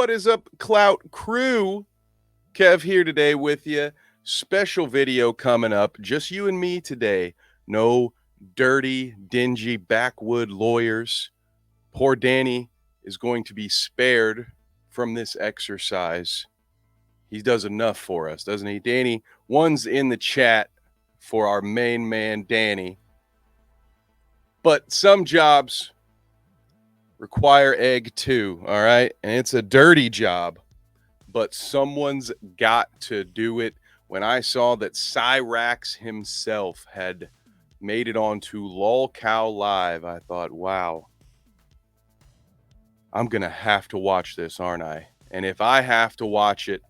What is up, Clout crew? Kev here today with you. Special video coming up. Just you and me today. No dirty, dingy backwood lawyers. Poor Danny is going to be spared from this exercise. He does enough for us, doesn't he? Danny, one's in the chat for our main man, Danny. But some jobs require egg too, all right? And it's a dirty job, but someone's got to do it. When I saw that Cyraxx himself had made it onto Lolcowlive, I thought, wow, I'm going to have to watch this, aren't I? And if I have to watch it,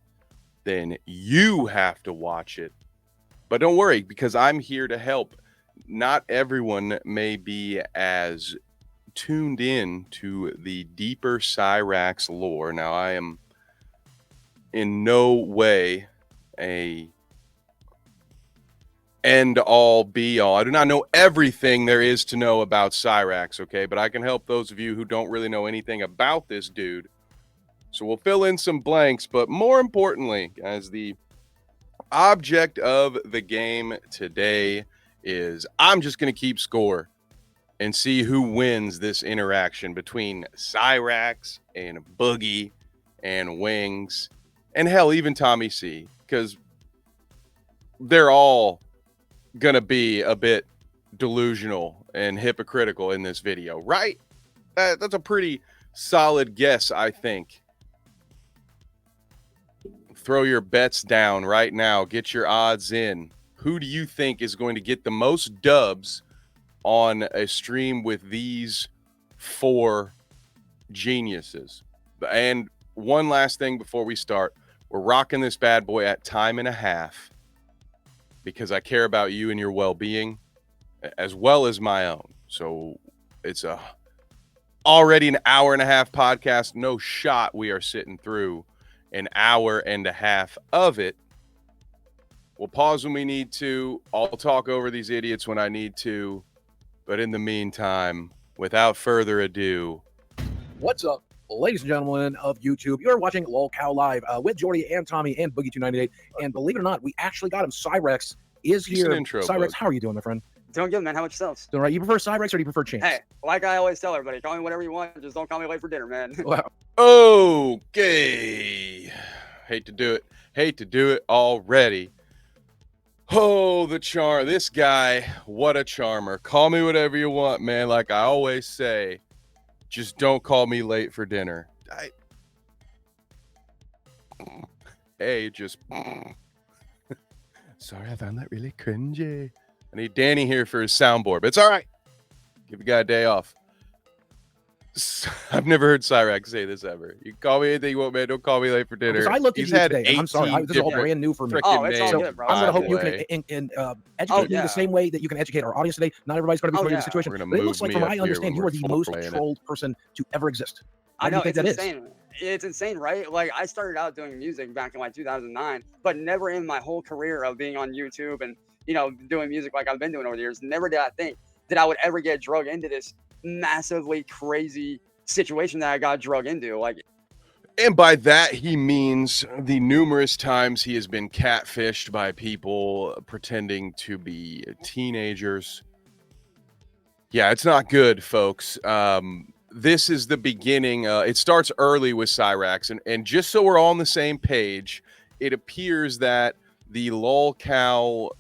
then you have to watch it. But don't worry, because I'm here to help. Not everyone may be as tuned in to the deeper Cyraxx lore. Now, I am in no way a end all be all. I do not know everything there is to know about Cyraxx, okay? But I can help those of you who don't really know anything about this dude. So we'll fill in some blanks, but more importantly, guys, the object of the game today is I'm just going to keep score and see who wins this interaction between Cyraxx and Boogie and Wings and hell, even Tommy C, because they're all going to be a bit delusional and hypocritical in this video, right? That's a pretty solid guess, I think. Throw your bets down right now. Get your odds in. Who do you think is going to get the most dubs on a stream with these four geniuses? And one last thing before we start. We're rocking this bad boy at time and a half because I care about you and your well-being as well as my own. So it's already an hour and a half podcast. No shot we are sitting through an hour and a half of it. We'll pause when we need to. I'll talk over these idiots when I need to. But in the meantime, without further ado, what's up, ladies and gentlemen of YouTube? You're watching Lolcowlive with Jordy and Tommy and Boogie298. And believe it or not, we actually got him. Cyraxx is here. Intro, Cyraxx, bud. how are you doing, my friend? Doing good, man. How about yourselves? Doing right. You prefer Cyraxx or do you prefer Chance? Hey, like I always tell everybody, call me whatever you want. Just don't call me late for dinner, man. Wow. Okay. Hate to do it. Hate to do it already. Oh, the charm. This guy, what a charmer. Call me whatever you want, man. Like I always say, just don't call me late for dinner. Hey, just... Sorry, I found that really cringy. I need Danny here for his soundboard, but it's all right. Give the guy a day off. I've never heard Cyraxx say this ever. You can call me anything you want, man. Don't call me late for dinner. Because I looked at you today. I'm sorry. This is all brand new for me. Oh, it's all good, bro. I'm going to hope you can educate me the same way that you can educate our audience today. Not everybody's going to be familiar with the situation. But it looks like, from what I understand, you are the most trolled person to ever exist. I know, it's insane. It's insane, right? Like, I started out doing music back in like 2009, but never in my whole career of being on YouTube and, you know, doing music like I've been doing over the years, never did I think that I would ever get drugged into this massively crazy situation that I got drugged into. Like, and by that he means the numerous times he has been catfished by people pretending to be teenagers. Yeah, it's not good, folks. This is the beginning. It starts early with Cyraxx, and just so we're all on the same page, it appears that the lolcow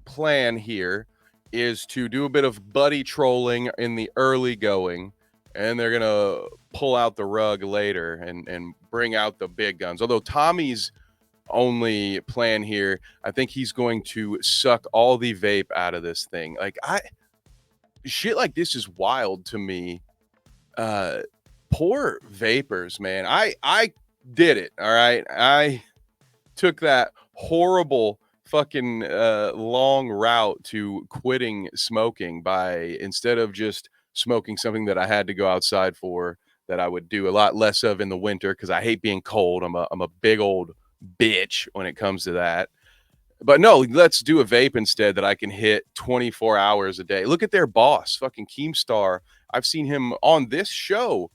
plan here is to do a bit of buddy trolling in the early going, and they're gonna pull out the rug later and bring out the big guns. Although Tommy's only plan here, I think he's going to suck all the vape out of this thing. Like, shit like this is wild to me. Poor vapors, man. I did it. All right. I took that horrible fucking long route to quitting smoking by, instead of just smoking something that I had to go outside for, that I would do a lot less of in the winter because I hate being cold. I'm a big old bitch when it comes to that. But no, let's do a vape instead that I can hit 24 hours a day. Look at their boss, fucking Keemstar. I've seen him on this show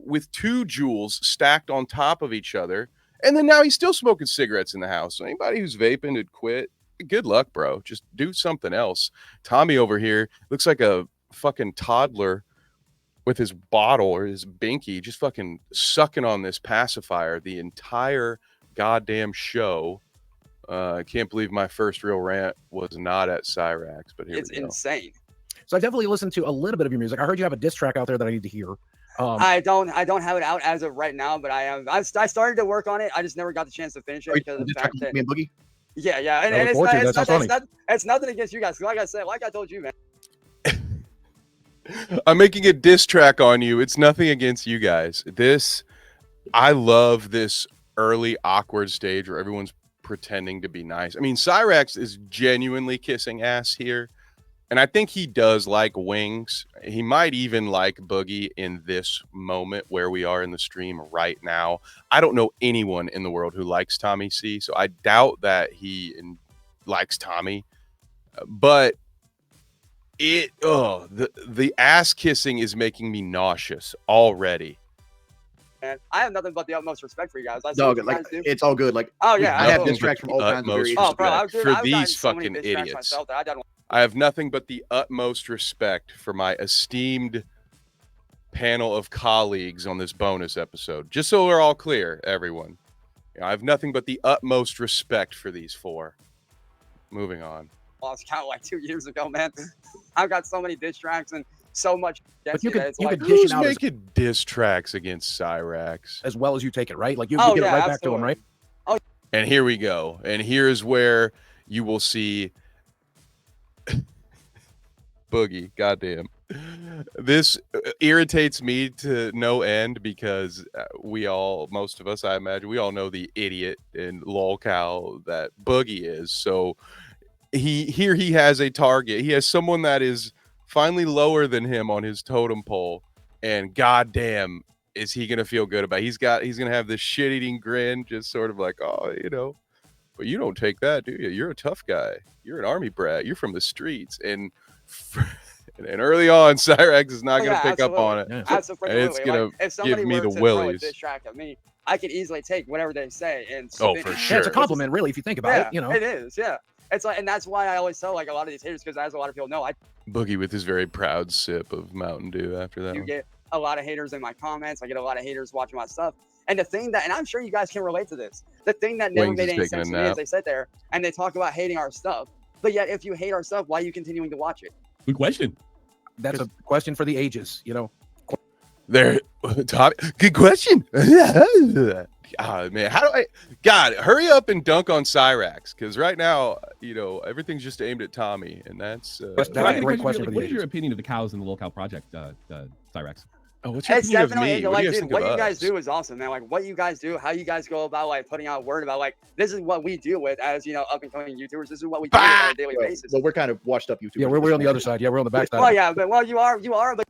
with 2 jewels stacked on top of each other. And then now he's still smoking cigarettes in the house. So anybody who's vaping to quit, good luck, bro. Just do something else. Tommy over here looks like a fucking toddler with his bottle or his binky, just fucking sucking on this pacifier the entire goddamn show. I can't believe my first real rant was not at Cyraxx, but here It's we go. insane. So I definitely listened to a little bit of your music. I heard you have a diss track out there that I need to hear. I don't have it out as of right now, but I started to work on it. I just never got the chance to finish it because of the fact that me and Boogie. yeah, and I look forward to it. That sounds funny. it's nothing against you guys. Like I said, like I told you, man. I'm making a diss track on you. It's nothing against you guys. I love this early awkward stage where everyone's pretending to be nice. I mean, Cyraxx is genuinely kissing ass here. And I think he does like wings. He might even like Boogie in this moment where we are in the stream right now. I don't know anyone in the world who likes Tommy C, so I doubt that he likes Tommy. But the ass kissing is making me nauseous already. And I have nothing but the utmost respect for you guys. No, like it's all good. Like oh yeah, I have absolutely. diss tracks from all kinds of variations. Oh, bro, for these fucking idiots. I have nothing but the utmost respect for my esteemed panel of colleagues on this bonus episode. Just so we're all clear, everyone. I have nothing but the utmost respect for these 4. Moving on. Lost count like 2 years ago, man. I've got so many diss tracks and so much. But you could dish who's it out making diss tracks against Cyraxx as well as you take it, right? Like you get it right back to him, right? Oh, and here we go. And here's where you will see Boogie. Goddamn. This irritates me to no end because most of us, I imagine, we all know the idiot in Lolcow that Boogie is. So he has a target. He has someone that is finally lower than him on his totem pole, and goddamn, is he gonna feel good about it? He's gonna have this shit-eating grin, just sort of like, oh, but you don't take that, do you? You're a tough guy. You're an army brat. You're from the streets, and early on, Cyraxx is not gonna pick up on it. Yeah. Absolutely. And it's gonna if somebody give me were the to throw a willies. diss track at me, I could easily take whatever they say and Oh, spin for it. sure. Yeah, it's a compliment, really, if you think about it. It is. Yeah. It's like, and that's why I always tell like a lot of these haters, because as a lot of people know, I Boogie with his very proud sip of Mountain Dew after that do one. get a lot of haters in my comments. I get a lot of haters watching my stuff. And the thing that, and I'm sure you guys can relate to this, the thing that never Wings made is any taking sense a to me is nap. they sit there and they talk about hating our stuff. But yet, if you hate our stuff, why are you continuing to watch it? Good question. That's a question for the ages, There, Tommy, good question. Oh, man, God, hurry up and dunk on Cyraxx, because right now, everything's just aimed at Tommy, and that's That's Well, I a think great I should question be for like, the what is your ages. opinion of the cows in the Lolcow project, Cyraxx? oh, what's your It's opinion of definitely me? What do like, you guys dude, think what of you guys us? do is awesome, man. Like what you guys do, how you guys go about like putting out word about like this is what we deal with as up and coming YouTubers. This is what we do on a daily basis. Well, we're kind of washed up YouTubers. Yeah, we're on the other side. Yeah, we're on the back side. Well, yeah, but you are, but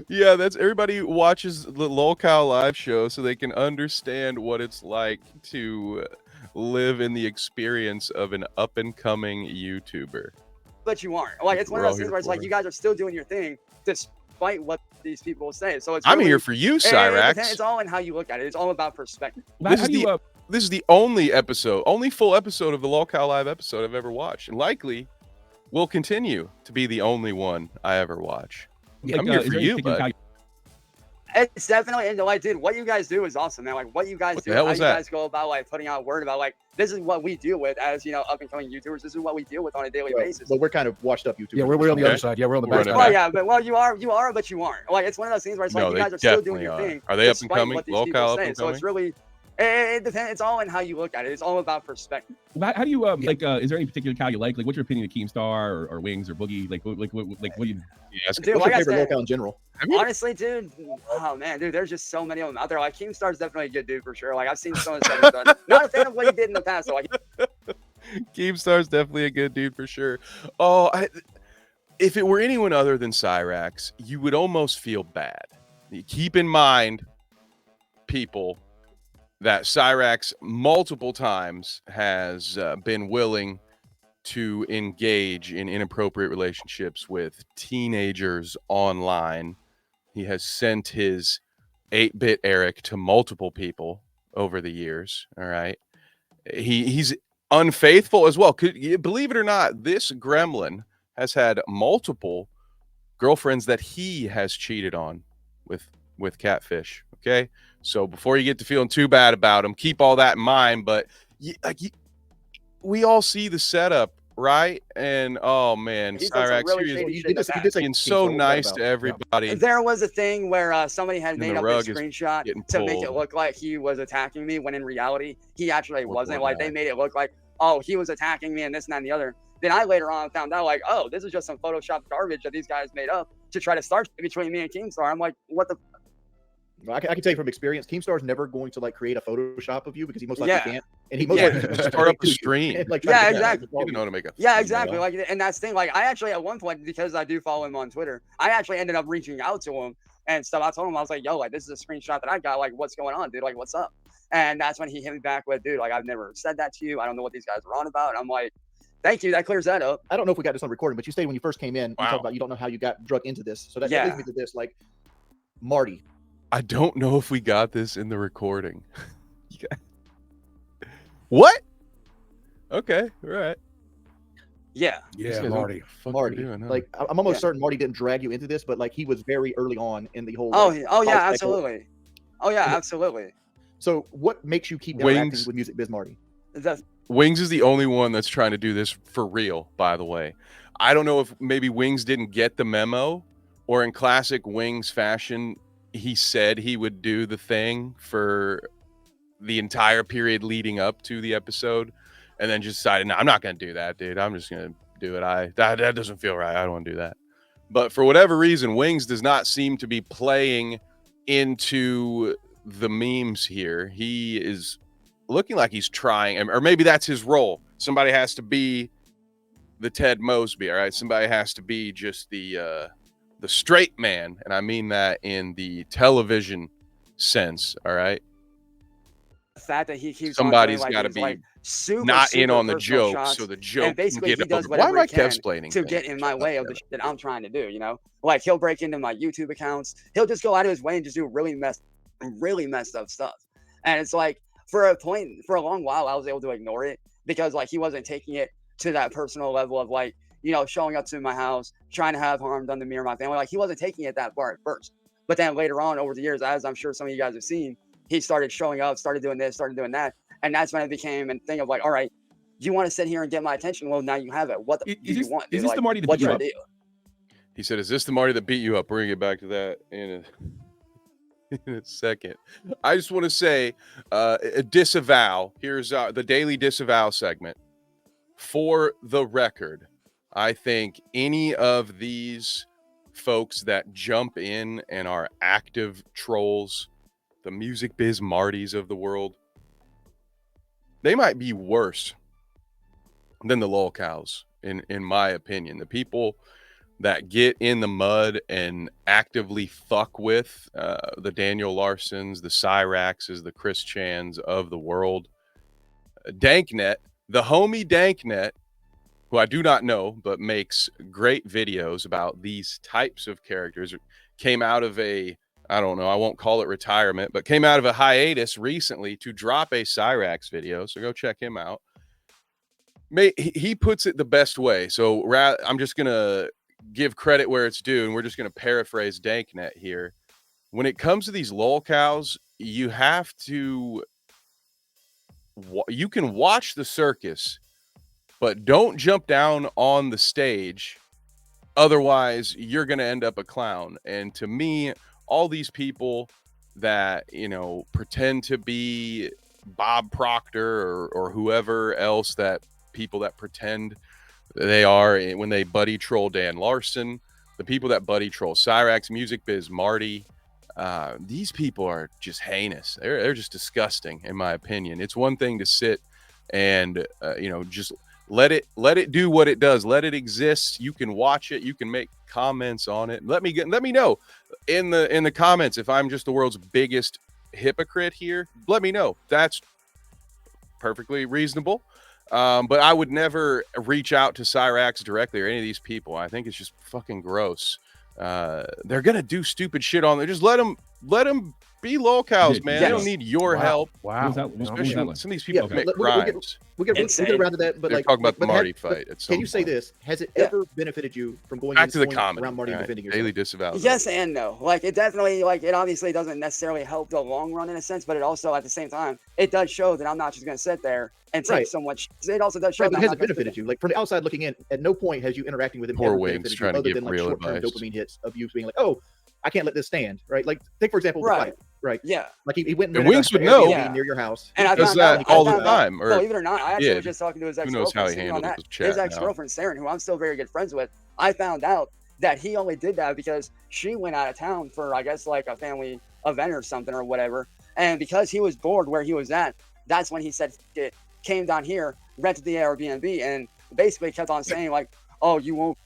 Yeah, that's everybody watches the Lolcowlive show so they can understand what it's like to live in the experience of an up and coming YouTuber. you aren't. Like it's one We're of all those things here where it's like for it. you guys are still doing your thing despite what these people say. So it's I'm really, here for you, It's Cyraxx. all in how you look at it. It's all about perspective. How This is do you, This is the only full episode of the Lolcowlive episode I've ever watched, and likely will continue to be the only one I ever watch. I'm here is for there you, any particular bud. cow It's definitely, and like, dude, what you guys do is awesome, man. Like what you guys What do, the hell how was you that? guys go about like putting out word about like this is what we deal with as up and coming YouTubers. This is what we deal with on a daily basis. Well, we're kind of washed up YouTubers. Yeah, we're on the Okay. other side. Yeah, we're on the We're back running side. Well, yeah, but you are, but you aren't. Like it's one of those things where it's like No, you they guys are still doing definitely your are. thing. Are they up and despite coming? what these Lolcow people up say. and So it's coming? really, it depends. It's all in how you look at it. It's all about perspective. How do you is there any particular cow you like? Like, what's your opinion of Keemstar or Wings or Boogie? Like what do you? Yes. Dude, What's like I your favorite said, Lolcow in general? honestly, dude, oh man, dude, there's just so many of them out there. Like Keemstar's definitely a good dude for sure. Like I've seen some of the stuff he's done. Not a fan of what he did in the past. So like, Keemstar's definitely a good dude for sure. Oh, if it were anyone other than Cyraxx, you would almost feel bad. Keep in mind, people, that Cyraxx multiple times has been willing to engage in inappropriate relationships with teenagers online. He has sent his 8-bit Eric to multiple people over the years. All right. He's unfaithful as well. Believe it or not, this gremlin has had multiple girlfriends that he has cheated on with catfish. Okay. So before you get to feeling too bad about him, keep all that in mind. But we all see the setup, right? And oh man, He's done some Cyraxx, really he shady You shit in the did past. say being so Keemstar, nice to everybody. There was a thing where somebody had And made the up a rug is screenshot getting to make it pulled. look like he was attacking me, when in reality he actually Poor wasn't. Like, guy. they made it look like, oh, he was attacking me and this and that and the other. Then I later on found out, like, oh, this is just some Photoshop garbage that these guys made up to try to start between me and Keemstar. I'm like, what the? Well, I can tell you from experience, Keemstar's never going to like create a Photoshop of you because he most likely Yeah. can't, and he most Yeah, likely just start up to a you stream. and, like, try Yeah, to get exactly. You know how to make a Yeah, exactly. Like, and that's the thing. Like, I actually at one point, because I do follow him on Twitter, I actually ended up reaching out to him and stuff. I told him, I was like, yo, like, this is a screenshot that I got. Like, what's going on, dude? Like, what's up? And that's when he hit me back with, dude, like, I've never said that to you. I don't know what these guys are on about. And I'm like, thank you. That clears that up. I don't know if we got this on recording, but you stated when you first came in, you Wow. talked about you don't know how you got drug into this. So that Yeah. leads me to this, like, Marty. I don't know if we got this in the recording. What? Okay, all right. Yeah. These Yeah, guys don't Marty. know what the fuck Marty. they're doing, huh? Like, I'm almost Yeah. certain Marty didn't drag you into this, but like he was very early on in the whole. Oh, like, oh yeah, life cycle. absolutely. Oh yeah, Yeah. absolutely. So what makes you keep interacting Wings. with Music Biz Marty? That's, Wings is the only one that's trying to do this for real, by the way. I don't know if maybe Wings didn't get the memo, or in classic Wings fashion, he said he would do the thing for the entire period leading up to the episode, and then just decided, no, I'm not going to do that, dude. I'm just going to do it. That doesn't feel right. I don't want to do that. But for whatever reason, Wings does not seem to be playing into the memes here. He is looking like he's trying, or maybe that's his role. Somebody has to be the Ted Mosby, all right? Somebody has to be just the straight man, and I mean that in the television sense, all right? the fact that he keeps Somebody's on got to these, be like, super, not in super on the personal joke, shots, so the joke and basically can he get does over. Why whatever am I he can kev-splaining to things? get in my way of the shit that I'm trying to do, you know? Like, he'll break into my YouTube accounts. He'll just go out of his way and just do really messed up stuff. And it's like, for a long while, I was able to ignore it because, like, he wasn't taking it to that personal level of, like, you know, showing up to my house, trying to have harm done to me or my family. Like, he wasn't taking it that far at first. But then later on, over the years, as I'm sure some of you guys have seen, he started showing up, started doing this, started doing that. And that's when it became a thing of like, all right, you want to sit here and get my attention? Well, now you have it. What do you want? Is dude? this Like, the Marty that what's beat you your up? deal? He said, is this the Marty that beat you up? We're going to get back to that in a second. I just want to say a disavow. Here's the daily disavow segment. For the record, I think any of these folks that jump in and are active trolls, the Music Biz Martys of the world, they might be worse than the Lolcows, in my opinion. The people that get in the mud and actively fuck with the Daniel Larsons, the Cyraxxes, the Chris Chans of the world. Danknet, the homie Danknet, who I do not know, but makes great videos about these types of characters, came out of a, I don't know, I won't call it retirement, but came out of a hiatus recently to drop a Cyraxx video. So go check him out. He puts it the best way. So I'm just going to give credit where it's due, and we're just going to paraphrase Danknet here. When it comes to these lolcows, you have to, you can watch the circus, but don't jump down on the stage. Otherwise, you're going to end up a clown. And to me, all these people that, you know, pretend to be Bob Proctor or whoever else, that people that pretend they are when they buddy troll Dan Larson, the people that buddy troll Cyraxx, Music Biz Marty, these people are just heinous. They're just disgusting, in my opinion. It's one thing to sit and you know, just let it do what it does. Let it exist. You can watch it. You can make comments on it. Let me know in the comments if I'm just the world's biggest hypocrite here. Let me know. That's perfectly reasonable. But I would never reach out to Cyraxx directly or any of these people. I think it's just fucking gross. They're gonna do stupid shit on there. Just let them be lolcows, man. They don't Yes. need your Wow. help. Wow. was that- what was Especially that when like? some of these people Yeah, commit we'll get- crimes. we'll get Insane. around to that, but They're like talking about the but Marty fight. At some Can you say point. this? Has it Yeah. ever benefited you from going Back to the going comedy around Marty right? defending yourself? Daily disavows. Yes and no. Like it definitely, like it obviously doesn't necessarily help the long run in a sense, but it also at the same time it does show that I'm not just gonna sit there and take Right. so much. It also does show Right, that but I'm has not it gonna sit benefited you? Like from the outside looking in, at no point has you interacting with him Poor ever Wings benefited you trying to other give than like real short-term advice. dopamine hits of you being like, oh, I can't let this stand, right? Like take for example the Right. fight, right? Yeah. Like he went and And rented Wings a would know. Airbnb Yeah. near your house. And I Does found out that all the found out- time, or believe it or not, I actually did? was just talking to his Who knows how ex-girlfriend. he Speaking on handles that, his chat his now. ex-girlfriend Saren, who I'm still very good friends with, I found out that he only did that because she went out of town for, I guess, like a family event or something or whatever. And because he was bored where he was at, that's when he said, "F it," came down here, rented the Airbnb, and basically kept on saying like, "Oh, you won't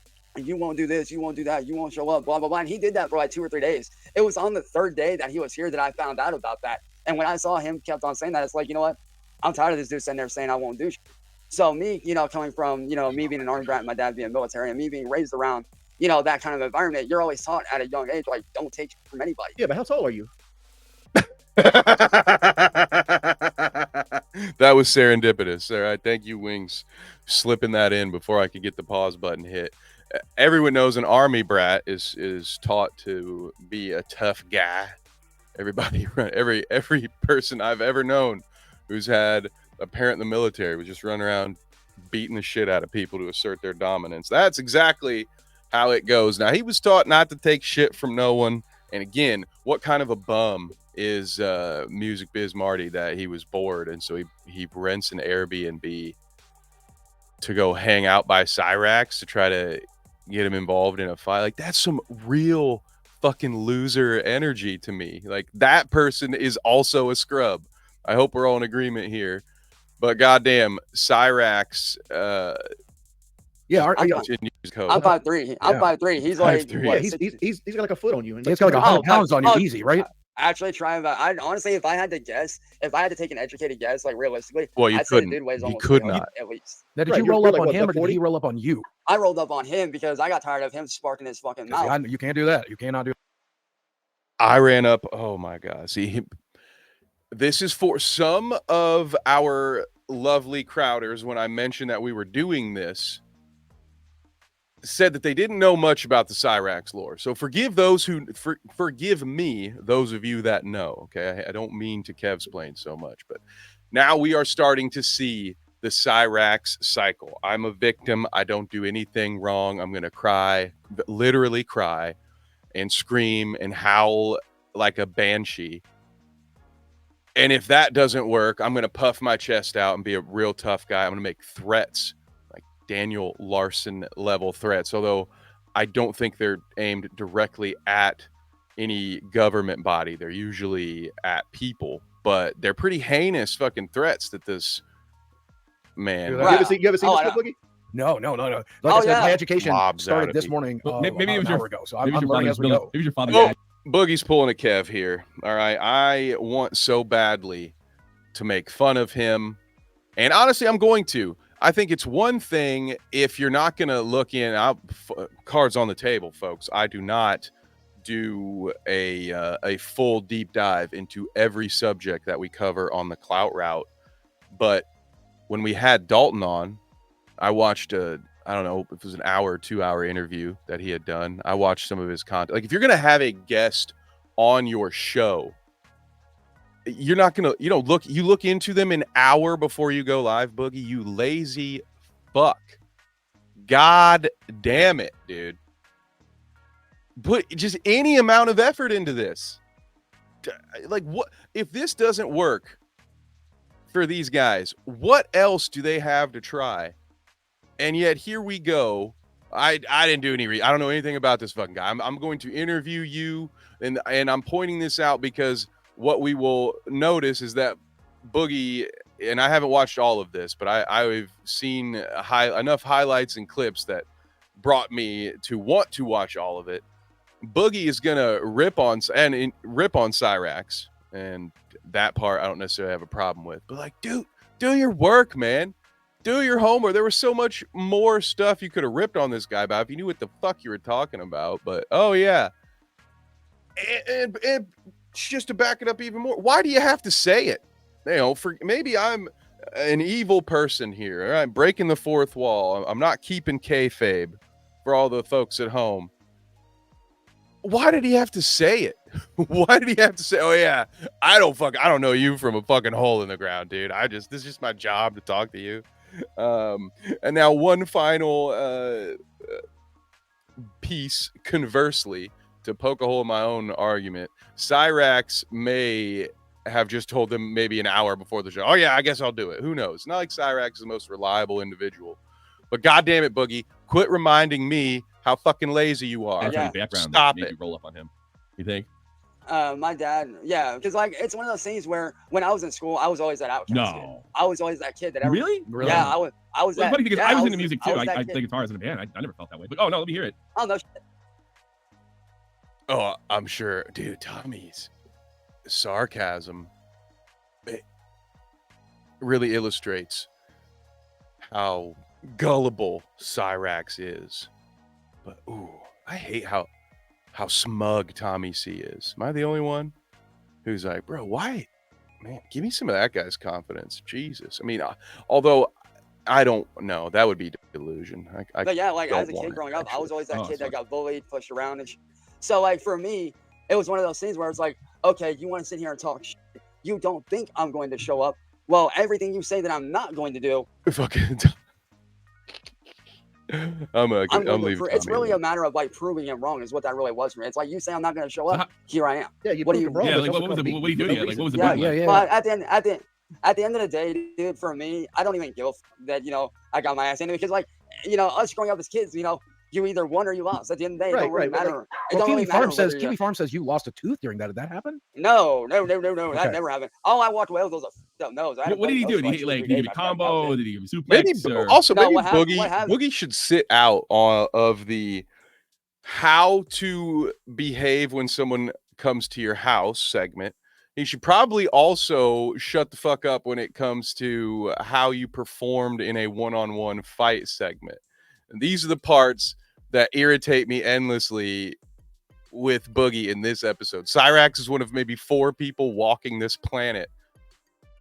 do this, you won't do that, you won't show up, blah blah blah." And he did that for like 2 or 3 days. It was on the third day that he was here that I found out about that. And when I saw him kept on saying that, it's like, you know what? I'm tired of this dude sitting there saying I won't do shit. So me, coming from, me being an army brat, my dad being military, and me being raised around, that kind of environment, you're always taught at a young age, like, don't take shit from anybody. Yeah, but how tall are you? That was serendipitous. All right. Thank you, Wings, slipping that in before I could get the pause button hit. Everyone knows an army brat is taught to be a tough guy. Everybody, every person I've ever known who's had a parent in the military would just run around beating the shit out of people to assert their dominance. That's exactly how it goes. Now, he was taught not to take shit from no one. And again, what kind of a bum is Music Biz Marty that he was bored, and so he rents an Airbnb to go hang out by Cyraxx to try to get him involved in a fight? Like, that's some real fucking loser energy to me. Like, that person is also a scrub. I hope we're all in agreement here. But goddamn, Cyraxx Yeah, continues code. I'm 5'3". I'm Yeah. 5'3". He's like, 5'3". Yeah, what, he's got like a foot on you. And it's got like 100 Oh, pounds on you, oh, easy, right? actually trying, but I honestly, if I had to guess, if I had to take an educated guess, like realistically, Well, you I'd say the couldn't. dude weighs He almost could 300 not. at least. Now, did Right, you you're roll up like, on what, him or did 40? he roll up on you? I rolled up on him because I got tired of him sparking his fucking 'Cause, mouth. you can't do that. You cannot do I ran up. Oh my God. See, this is for some of our lovely crowders. When I mentioned that we were doing this, said that they didn't know much about the Cyraxx lore. So forgive those who forgive me, those of you that know. Okay, I don't mean to Kevsplain so much, but now we are starting to see the Cyraxx cycle. I'm a victim. I don't do anything wrong. I'm gonna cry, literally cry, and scream and howl like a banshee. And if that doesn't work, I'm gonna puff my chest out and be a real tough guy. I'm gonna make threats, Daniel Larson level threats, although I don't think they're aimed directly at any government body. They're usually at people, but they're pretty heinous fucking threats that this man. Yeah, You Right. ever seen this Oh, I clip, know. Boogie? No. Like Oh, I said, yeah. my education Mobs out started of this people. morning. Well, maybe about it was an your- hour ago. So Maybe I'm it was your learning as father's we building. go. Maybe it was your father's Oh, dad. Boogie's pulling a Kev here. All right, I want so badly to make fun of him, and honestly, I'm going to. I think it's one thing if you're not going to look in. Cards on the table, folks. I do not do a full deep dive into every subject that we cover on the Clout route. But when we had Dalton on, I watched I don't know if it was an hour or 2 hour interview that he had done. I watched some of his content. Like, if you're going to have a guest on your show, you're not gonna, you look into them an hour before you go live, Boogie. You lazy fuck. God damn it, dude. Put just any amount of effort into this. Like, what if this doesn't work for these guys? What else do they have to try? And yet here we go. I didn't do any. I don't know anything about this fucking guy. I'm going to interview you, and I'm pointing this out because what we will notice is that Boogie, and I haven't watched all of this, but I've seen enough highlights and clips that brought me to want to watch all of it. Boogie is gonna rip on Cyraxx, and that part I don't necessarily have a problem with. But like, dude, do your work, man. do your homework. There was so much more stuff you could have ripped on this guy about if you knew what the fuck you were talking about. But oh yeah, and just to back it up even more, why do you have to say it? You know, for maybe I'm an evil person here. I'm breaking the fourth wall. I'm not keeping kayfabe for all the folks at home. Why did he have to say it? Why did he have to say, oh yeah, I don't know you from a fucking hole in the ground, dude. This is just my job to talk to you. And now one final piece, conversely, to poke a hole in my own argument. Cyraxx may have just told them maybe an hour before the show, oh yeah, I guess I'll do it. Who knows? Not like Cyraxx is the most reliable individual. But goddamn it, Boogie, quit reminding me how fucking lazy you are. Yeah. Background Stop maybe it. Roll up on him. You think? My dad, yeah, because like it's one of those things where when I was in school, I was always that outcast kid. I was always that kid that Really? Yeah, I was. Well, that. funny because Yeah, I was into music too. I that play guitar as in a band. I never felt that way. But oh no, let me hear it. Oh no. Oh, I'm sure, dude. Tommy's sarcasm really illustrates how gullible Cyraxx is. But ooh, I hate how smug Tommy C is. Am I the only one who's like, bro, why? Man, give me some of that guy's confidence. Jesus. I mean, although I don't know, that would be delusion. But yeah, like as a kid growing up, I was always that kid that got bullied, pushed around, and so like for me, it was one of those things where it's like, okay, you want to sit here and talk shit. You don't think I'm going to show up. Well, everything you say that I'm not going to do. Fucking. I'm leaving. It's really a matter of like proving him wrong, is what that really was for me. It's like you say I'm not going to show up. Here I am. Yeah, you what are you wrong? Yeah, like what are you doing? Like what was the yeah, point? Yeah. But at the end of the day, dude, for me, I don't even give a that I got my ass into, because like us growing up as kids, you either won or you lost. At the end of the day, it don't really matter. It don't really matter. Kiwi Farm says you lost a tooth during that. Did that happen? No. That never happened. All I watched Wales was a nose. What did he do? Did he give a combo? Did he give a suplex? Maybe Boogie Boogie should sit out of the how to behave when someone comes to your house segment. He should probably also shut the fuck up when it comes to how you performed in a one-on-one fight segment. And these are the parts that irritate me endlessly with Boogie in this episode. Cyraxx is one of maybe 4 people walking this planet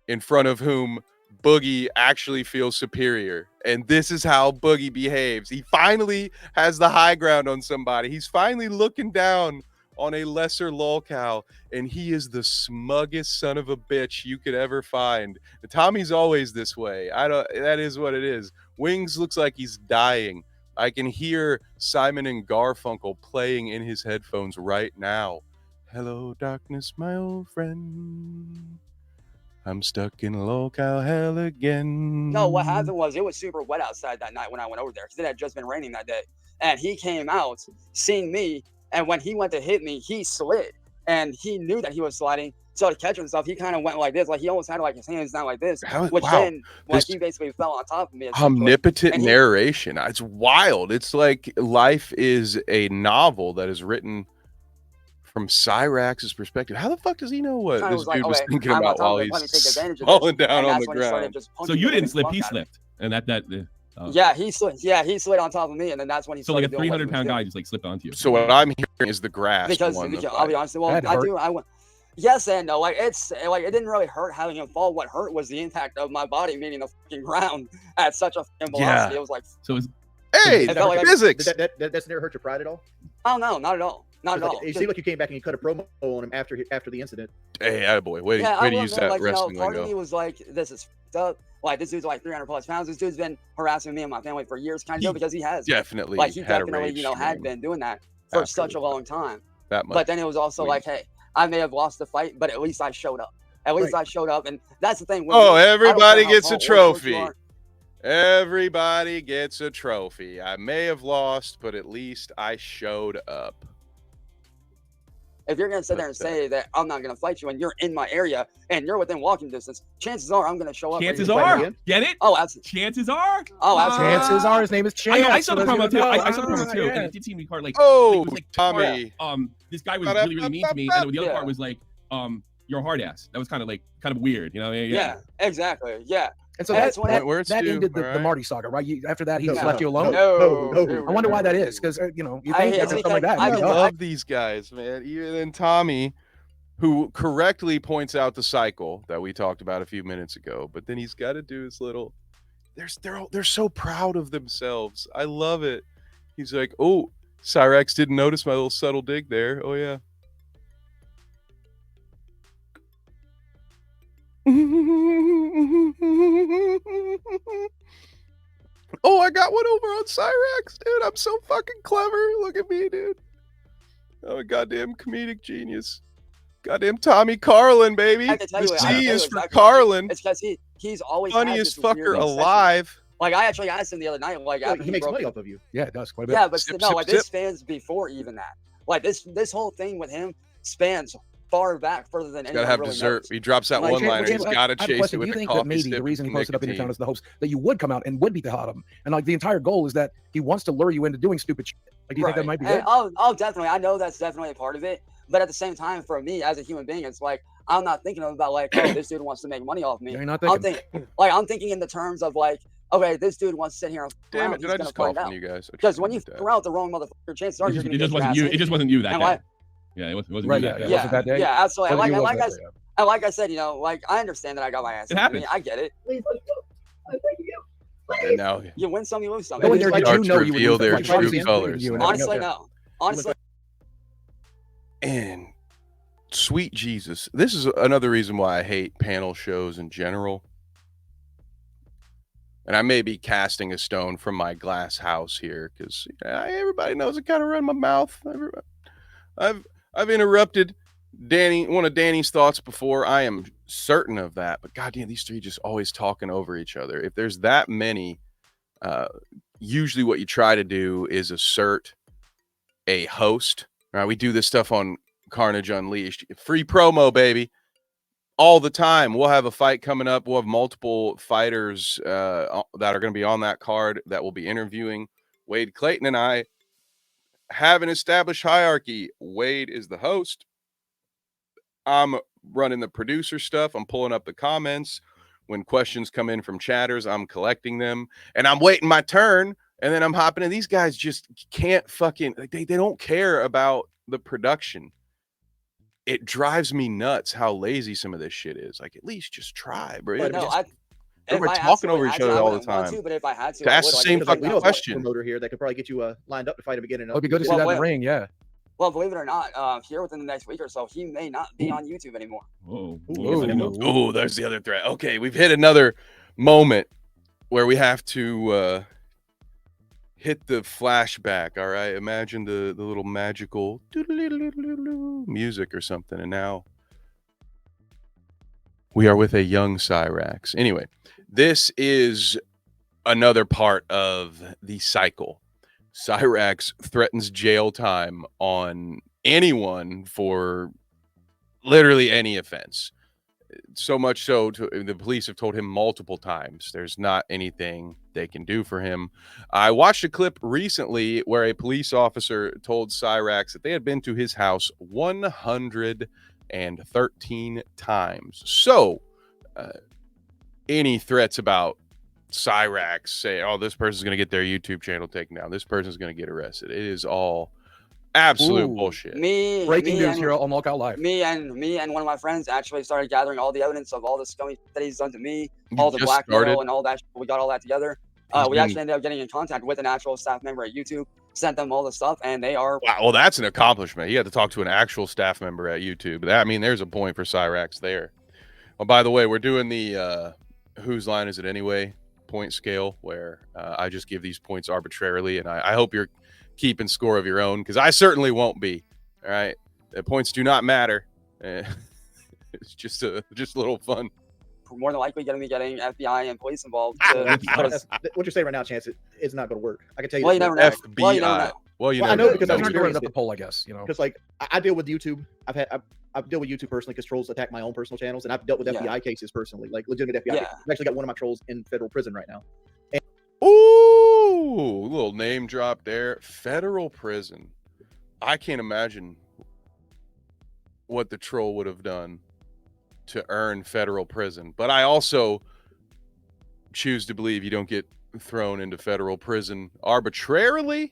in front of whom Boogie actually feels superior. And this is how Boogie behaves. He finally has the high ground on somebody. He's finally looking down on a lesser lolcow, and he is the smuggest son of a bitch you could ever find. Tommy's always this way. That is what it is. Wings looks like he's dying. I can hear Simon and Garfunkel playing in his headphones right now. Hello, darkness, my old friend. I'm stuck in lolcow hell again. No, what happened was it was super wet outside that night when I went over there, because it had just been raining that day. And he came out, seen me, and when he went to hit me, he slid. And he knew that he was sliding. So to catch himself, he kind of went like this. Like he almost had like his hands down like this. He basically fell on top of me. Omnipotent narration. It's wild. It's like life is a novel that is written from Cyraxx's perspective. How the fuck does he know what this dude was thinking about while he's falling down on the ground? So you didn't slip, he slipped. And yeah, he slid. Yeah, he slid on top of me, and then that's when he. So like a 300-pound guy just like slipped onto you. So what I'm hearing is the grass. Because I'll be honest. Well, I went. Yes and no. Like it didn't really hurt having him fall. What hurt was the impact of my body meeting the fucking ground at such a fucking velocity. It was like. So it's. Hey, physics. That's never hurt your pride at all? Oh no, not at all. Not at all. It seemed like you came back and you cut a promo on him after the incident. Hey, attaboy. Way to use that wrestling part lingo. of me was like, this is fucked up. Like this dude's like 300 plus pounds. This dude's been harassing me and my family for years, kind of, because he has definitely had been doing that for such a long time. But then it was also like, hey, I may have lost the fight, but at least I showed up. At least I showed up, and that's the thing. Everybody gets a trophy. Everybody gets a trophy. I may have lost, but at least I showed up. If you're going to sit there and say that I'm not going to fight you and you're in my area and you're within walking distance, chances are I'm going to show up. Chances are. Get it? Oh, absolutely. Chances are. Oh, absolutely. Chances are. His name is Chance. I saw the promo too. I saw the promo too. And it did seem to be part like, Tommy. This guy was really, really mean to me. And the other part was like, you're a hard ass. That was kind of weird, Yeah, exactly. Yeah. And so And that, it's when that, where it's that due, ended the alright? Marty saga, right? After that, he No, just left you no, alone. no, I wonder why that is, because you know, you think it's something like that. because I but love these guys, man. Even Tommy, who correctly points out the cycle that we talked about a few minutes ago, but then he's got to do his little. They're so proud of themselves. I love it. He's like, oh, Cyraxx didn't notice my little subtle dig there. Oh yeah. Oh, I got one over on Cyraxx, dude. I'm so fucking clever. Look at me, dude. I'm a goddamn comedic genius. Goddamn Tommy Carlin, baby. I can tell The you, I can C tell is you for exactly. Carlin. It's because he's always had Funniest this weird fucker obsession. alive. Like I actually asked him the other night, like Well, after he makes broke money it. off of you. yeah, it does quite a bit. Yeah, but Sip, no, sip, like sip. this spans before even that. Like this whole thing with him spans far back further than Gotta anyone have really dessert. knows. He drops that Like, one liner. James, He's got to I have a chase it question. with Do you a think coffee that maybe sip the reason he and posted up in your nicotine. town as the host that you would come out and would beat the hell out of him, and like the entire goal is that he wants to lure you into doing stupid shit? Like, do you think that might be And it? oh, definitely. I know that's definitely a part of it. But at the same time, for me as a human being, it's like I'm not thinking about like, oh, this dude wants to make money off me. You're not I'm thinking. thinking like I'm thinking in the terms of like, okay, this dude wants to sit here and Damn around, it! Did he's I gonna just cough find on out. you guys? Because when you throw out the wrong motherfucker, chances are you're gonna It get just your wasn't ass you. handed It just to wasn't you that And day. like, Yeah, it wasn't Right, you yeah, that it day. wasn't that day. yeah, absolutely. Whether you was Like that I day, yeah. and like I said, you know, like I understand that I got my ass It handed to me. happens. I get it. And now You win some, you lose some. Go in there, They did start you to know you would reveal lose that their fight? true Obviously, he's beating colors. you and Honestly, everything else. no. Honestly, And sweet Jesus, this is another reason why I hate panel shows in general. And I may be casting a stone from my glass house here because everybody knows I kind of run my mouth. I've interrupted one of Danny's thoughts before. I am certain of that. But goddamn, these three just always talking over each other. If there's that many, usually what you try to do is assert a host. Right? We do this stuff on Carnage Unleashed. Free promo, baby. All the time. We'll have a fight coming up. We'll have multiple fighters that are going to be on that card that will be interviewing. Wade Clayton and I have an established hierarchy. Wade is the host. I'm running the producer stuff. I'm pulling up the comments. When questions come in from chatters, I'm collecting them. And I'm waiting my turn. And then I'm hopping in. These guys just can't fucking, they don't care about the production. It drives me nuts how lazy some of this shit is. Like, at least just try, bro. but no, We're I talking over absolutely each had to, other I all the wouldn't want time. to, but if I had to, To I ask would. the Like, same because fucking We know a question. promoter here that could probably get you lined up to fight him again. It'd be good to see that in the ring, yeah. Well, believe it or not, here within the next week or so, he may not be on YouTube anymore. Whoa. Oh, there's the other threat. Okay, we've hit another moment where we have to hit the flashback. All right, imagine the little magical music or something, and now we are with a young Cyraxx. Anyway, this is another part of the cycle. Cyraxx threatens jail time on anyone for literally any offense. So much so, the police have told him multiple times there's not anything they can do for him. I watched a clip recently where a police officer told Cyraxx that they had been to his house 113 times. So, any threats about Cyraxx say, oh, this person's going to get their YouTube channel taken down, this person's going to get arrested, it is all absolute bullshit. Breaking news here on Lolcowlive. Me and one of my friends actually started gathering all the evidence of all the scummy that he's done to me, You all the just blackmail started? and all that. We got all that together. We actually ended up getting in contact with an actual staff member at YouTube, sent them all the stuff, and they are. Wow, well, that's an accomplishment. You had to talk to an actual staff member at YouTube. I mean, there's a point for Cyraxx there. Well, by the way, we're doing the whose line is it anyway point scale, where I just give these points arbitrarily, and I hope you're keeping score of your own, because I certainly won't be. All right, the points do not matter. It's just a little fun. More than likely going to be getting FBI and police involved. What you're saying right now, Chance, it's not going to work. I can tell you. Well, you never know. FBI. Well, you never know. Well, you Well, I never know because They're I've not going to experienced the it. poll, I guess. You know, Because like I deal with YouTube. I've dealt with YouTube personally because trolls attack my own personal channels, and I've dealt with Yeah. FBI cases personally, like legitimate FBI. Yeah. Cases. I've actually got one of my trolls in federal prison right now. Ooh, little name drop there. Federal prison. I can't imagine what the troll would have done to earn federal prison. But I also choose to believe you don't get thrown into federal prison arbitrarily,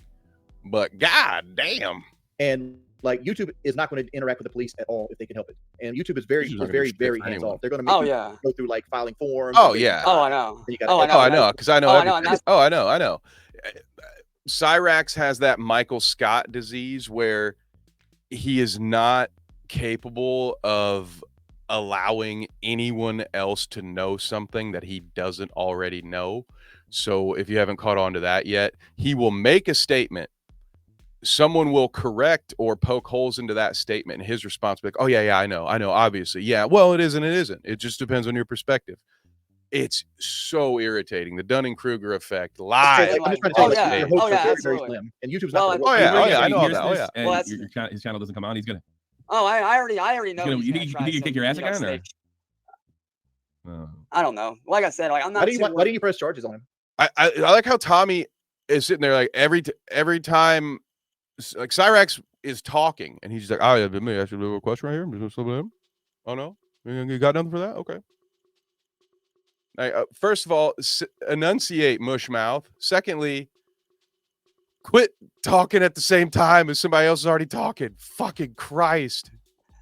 but god damn. And like YouTube is not going to interact with the police at all if they can help it. And YouTube is very, YouTube's not gonna do shit very for hands anyone. off. They're going to make Oh you yeah. go through like filing forms. Oh, and yeah. Oh, I know. you gotta- Oh, I know. Oh, I know, because I know Oh, I know, everything. and Oh, I know. Cyraxx has that Michael Scott disease where he is not capable of allowing anyone else to know something that he doesn't already know. So if you haven't caught on to that yet, he will make a statement. Someone will correct or poke holes into that statement, and his response will be like, oh, yeah, I know, obviously. Yeah, well, it isn't. It just depends on your perspective. It's so irritating. The Dunning-Kruger effect live. So, like, I'm just trying to Oh, say, like, yeah. your hopes Oh, are yeah, very, very absolutely. slim. And YouTube's Well, not Oh, yeah, I know all Hears that. Oh, this yeah. And Well, that's- his channel doesn't come on. He's gonna. Oh, I already know. gonna- he's you gonna think you try kick some, your ass you know, again, or? snake. Oh. I don't know. Like I said, like I'm not. Why didn't too you press charges on him? I like how Tommy is sitting there like every time like Cyraxx is talking and he's just like, oh yeah, let me ask you a little question right here. Oh no, you got nothing for that? Okay. First of all, enunciate, mushmouth. Secondly, quit talking at the same time as somebody else is already talking. Fucking Christ.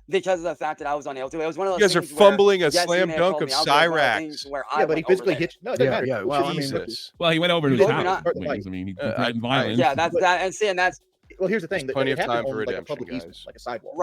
because of the fact that I was unable to. It was one of those You guys are things where, fumbling a yes, he slam may have dunk told of me. I was like, one of those Cyraxx. things where I Yeah, but he went over physically there. hit you. No, it doesn't Yeah, matter. yeah, well, I mean, Jesus. Well, he went over to his Believe it or house. not- Start the Wings. fight. I mean, he I- threatened I- violence. Yeah, that's that, and see, and that's Well, here's the thing. There's plenty it of happened time for on, like, a redemption, public easement, guys. like a sidewalk.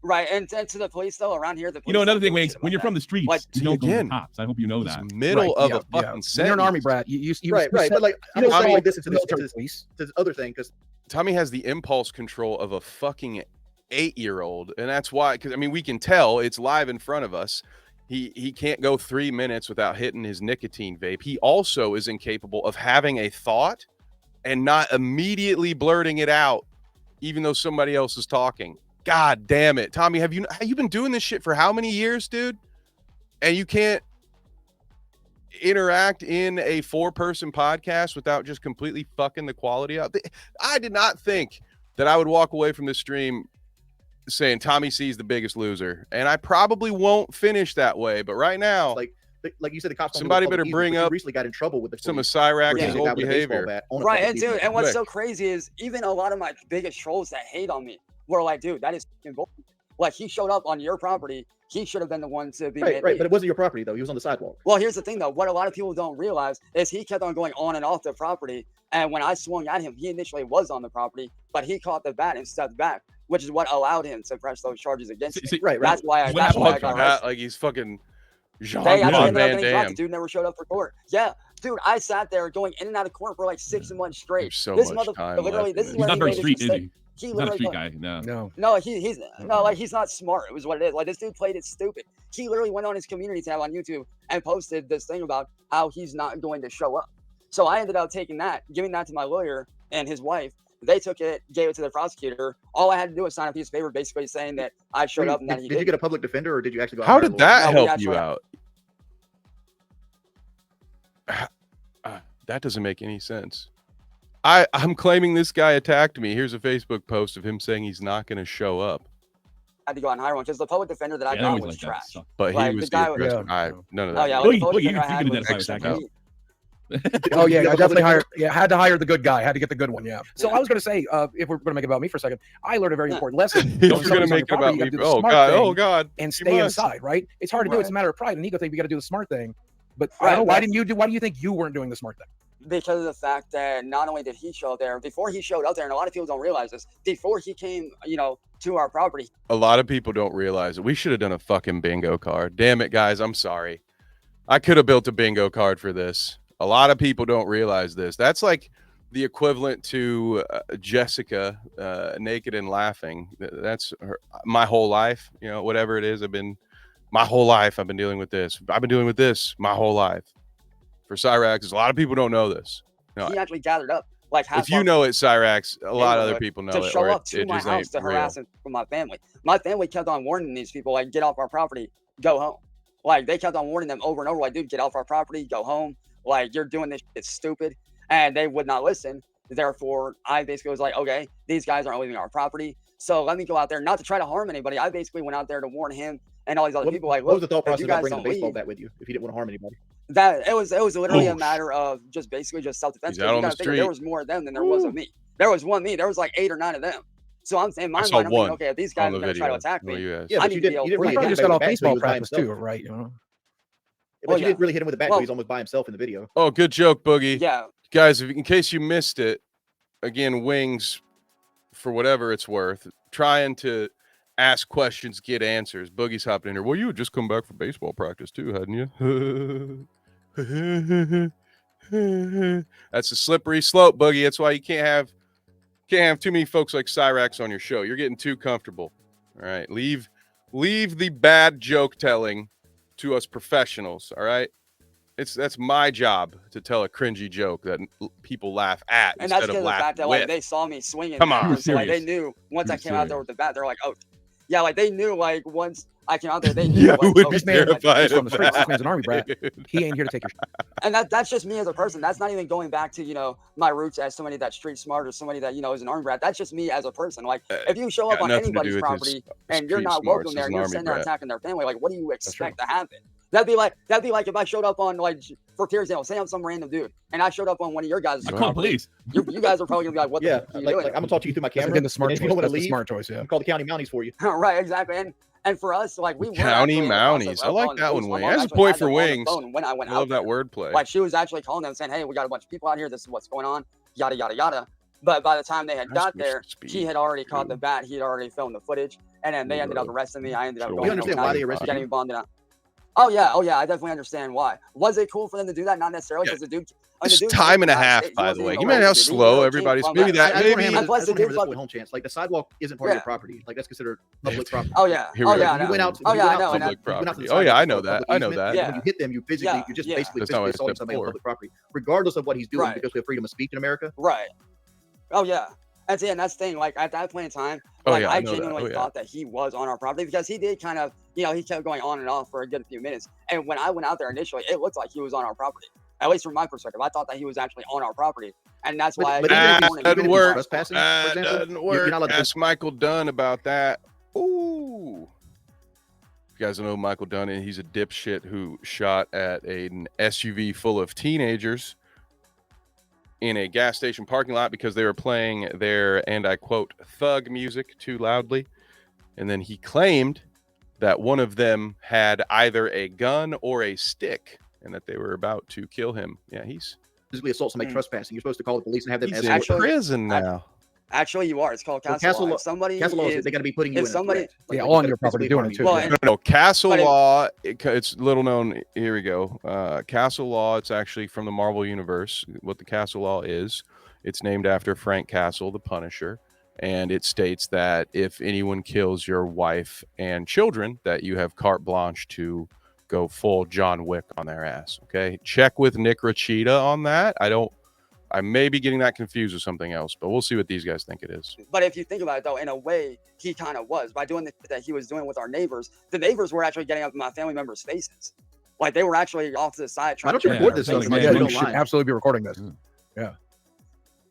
right, and to the police though around here, the police You know, another don't thing, give a Wings, shit when about you're from that. the streets, Like, you don't go to the again, cops. I hope you know He's that. middle of a fucking When you're an sentence. army brat, you Right. But like, I'm you not know, saying like this into military this police. other thing because Tommy has the impulse control of a fucking 8-year-old, and that's why. Because I mean, we can tell it's live in front of us. He can't go 3 minutes without hitting his nicotine vape. He also is incapable of having a thought and not immediately blurting it out, even though somebody else is talking. God damn it, Tommy! Have you been doing this shit for how many years, dude? And you can't interact in a 4-person podcast without just completely fucking the quality up. I did not think that I would walk away from this stream saying Tommy C's the biggest loser, and I probably won't finish that way. But right now, like you said, the cops. Somebody better bring up recently got in trouble with the some of police Cyraxx's for hitting a guy old with a baseball behavior. bat on a right, public and dude, easement. and what's Quick. so crazy is even a lot of my biggest trolls that hate on me were like, dude, that is fucking bullshit. Like, he showed up on your property. He should have been the one to be Right, made right, lead. but it wasn't your property though. He was on the sidewalk. Well, here's the thing though. What a lot of people don't realize is he kept on going on and off the property. And when I swung at him, he initially was on the property, but he caught the bat and stepped back, which is what allowed him to press those charges against me. Right, right. That's why I What happened got with Fucking arrested. like he's fucking They Jean-Claude actually ended up Van getting caught. The Damme. dude never showed up for court. Yeah, dude, I sat there going in and out of court for like 6 months straight. There's so This much motherfucker time literally, left this in is this. where He's not he very made his street, is mistake. he? He He's not a literally street guy. No. No. No, he's no, like, he's not smart. It was what it is. Like, this dude played it stupid. He literally went on his community tab on YouTube and posted this thing about how he's not going to show up. So I ended up taking that, giving that to my lawyer and his wife. They took it, gave it to the prosecutor. All I had to do was sign a piece of paper basically saying that I showed up and that he Did you get a public defender or did you actually go? out How and did hire a lawyer? that No, we help actually- you out? That doesn't make any sense. I'm claiming this guy attacked me. Here's a Facebook post of him saying he's not going to show up, had to go out and hire one because the public defender that I Yeah, got always was like that. trash. So- but Like, he was the guy the was- aggressor. Yeah. None of Oh that. yeah, Boogie, like, the public Boogie, defender I you had can was identify with that guy. he- Oh yeah, You I got definitely public hired. Yeah, had to hire the good guy. Had to get the good one. Yeah. So I was going to say, if we're going to make it about me for a second, I learned a very important lesson. If When you're going to somebody's on make it your about property, you me, gotta do the oh smart god, thing oh god, and you stay must. inside. Right? It's hard to do. It's a Right. matter of pride and ego thing. You got to do the smart thing. But I Right, don't know, why but- didn't you do? Why do you think you weren't doing the smart thing? because of the fact that not only did he show up there, before he showed up there, and a lot of people don't realize this, before he came, to our property, A lot of people don't realize it. We should have done a fucking bingo card. Damn it, guys. I'm sorry. I could have built a bingo card for this. A lot of people don't realize this. That's like the equivalent to Jessica naked and laughing. That's her, my whole life. Whatever it is, my whole life I've been dealing with this. I've been dealing with this my whole life. For Cyraxx, a lot of people don't know this. No, he actually gathered up like half if you our know it, Cyraxx, a lot of other neighborhood people know to it. show Or up it to my just house ain't to real. harass my family. My family kept on warning these people, like, get off our property, go home. Like, they kept on warning them over and over, like, dude, get off our property, go home. Like, you're doing this, it's stupid. And they would not listen. Therefore, I basically was like, okay, these guys aren't leaving our property, so let me go out there, not to try to harm anybody. I basically went out there to warn him and all these other people, like, What was look, the thought if you process about guys bringing a don't baseball leave, bat with you if you didn't want to harm anybody? That it was literally Oh, a matter of just basically just self-defense. He's out on the There street. was more of them than there was of me. There was one me. There was like 8 or 9 of them. So I'm saying in my I saw mind, I'm thinking, one okay, if these on guys the are gonna try to video. attack What me, you asked. Yeah, I but need you to be didn't. able You to didn't We really probably hit just anybody got with off the bat until baseball he was by practice himself. too, right? You know. But Well, you yeah. didn't really hit him with the bat Well- until he was almost by himself in the video. Oh, good joke, Boogie. Yeah. Guys, in case you missed it, again, Wings, for whatever it's worth, trying to ask questions, get answers. Boogie's hopping in here. Well, you had just come back from baseball practice too, hadn't you? That's a slippery slope, Boogie. That's why you can't have too many folks like Cyraxx on your show. You're getting too comfortable. All right, leave the bad joke telling to us professionals. All right, that's my job to tell a cringy joke that people laugh at And that's instead of because of the laugh fact that with. like they saw me swinging. Come that, on. and so like they Serious. knew once He I was came out there serious. with the bat, they're like, oh, yeah, like they knew like once I came out there, they knew. Yeah, like, who would oh, be this man, like, terrified he's from of the streets. This that, man's an army brat. dude? He ain't here to take your shit. And that's just me as a person. That's not even going back to my roots as somebody that's street smart or somebody that is an army brat. That's just me as a person. Like if you show up got on nothing to do anybody's with his property and you're street not smarts welcome as there, an and you're army sitting there brat. attacking their family, like what do you expect to happen? That'd be like if I showed up on like for example, say I'm some random dude and I showed up on one of your guys' I call the property. police. You guys are probably gonna be like, what the Yeah, fuck are you like doing? I'm gonna talk to you through my That's camera. again the smart and if choice. you don't want to That's the leave, smart choice. Yeah. I'll call the county mounties for you. Right, exactly. And for us, like we were County actually in the process Mounties. I of like calling the that police. one, My Wing. mom That's a actually point had for them on the Wings. phone when I went I out love that there. wordplay. Like she was actually calling them saying, hey, we got a bunch of people out here. This is what's going on. Yada yada yada. But by the time they had That's got Mr. there, Speed, he had already caught too. the bat. He had already filmed the footage, and then they ended up arresting me. I ended up Sure. going You understand why they arrested getting you? bonded out. Oh yeah, I definitely understand why. Was it cool for them to do that? Not necessarily, Yeah. because the dude. It's dude time and a came from half, out of state. He by the wasn't way. even You a know how local dude. He slow literally came everybody's. from Maybe that- that. I just want to Maybe. hammer And plus this the dude point fucking- home, chance. Like the sidewalk isn't part of Yeah. your property. Like that's considered public property. Oh yeah. Here we Oh go. yeah. I You know. went out. Oh you yeah, went I out know. to And the- Public you went out to property. the Oh yeah, I sidewalk know for a that. public I know easement, that. and when Yeah. you hit them, you're Yeah. just Yeah. basically That's not what I assaulting said somebody on before. public property, regardless of what he's doing, Right. because we have freedom of speech in America. Right. Oh yeah. And that's the thing. Like at that point in time, Oh, like yeah, I I know that. genuinely Oh, yeah. thought that he was on our property because he did kind of, he kept going on and off for a good few minutes. And when I went out there initially, it looked like he was on our property. At least from my perspective, I thought that he was actually on our property, and that's why. But I even if warned him. doesn't even if he's work. trespassing, for example, Doesn't you're work. not allowed to. Ask Michael Dunn about that. Ooh. If you guys don't know who Michael Dunn is, he's a dipshit who shot at an SUV full of teenagers in a gas station parking lot because they were playing their, and I quote, thug music too loudly. And then he claimed that one of them had either a gun or a stick and that they were about to kill him. Yeah, he's physically assault somebody trespassing. You're supposed to call the police and have them in escort. Actually- prison now. Actually, you are. It's called Well, Castle Law. Castle If somebody Castle law is, is they got to be putting you if in somebody- a threat. Like, Yeah, you on gotta your property physically doing harm it you. too. Well, Yeah. and- No, Castle But it- Law, it's little known. Here we go. Castle Law, it's actually from the Marvel Universe. What the Castle Law is, it's named after Frank Castle, the Punisher. And it states that if anyone kills your wife and children, that you have carte blanche to go full John Wick on their ass. Okay. Check with Nick Rachita on that. I may be getting that confused with something else, but we'll see what these guys think it is. But if you think about it, though, in a way, he kind of was by doing that he was doing with our neighbors. The neighbors were actually getting up in my family members' faces, like they were actually off to the side trying don't to you check record their this faces. stuff? Like, Yeah, you you don't should lie. absolutely be recording this.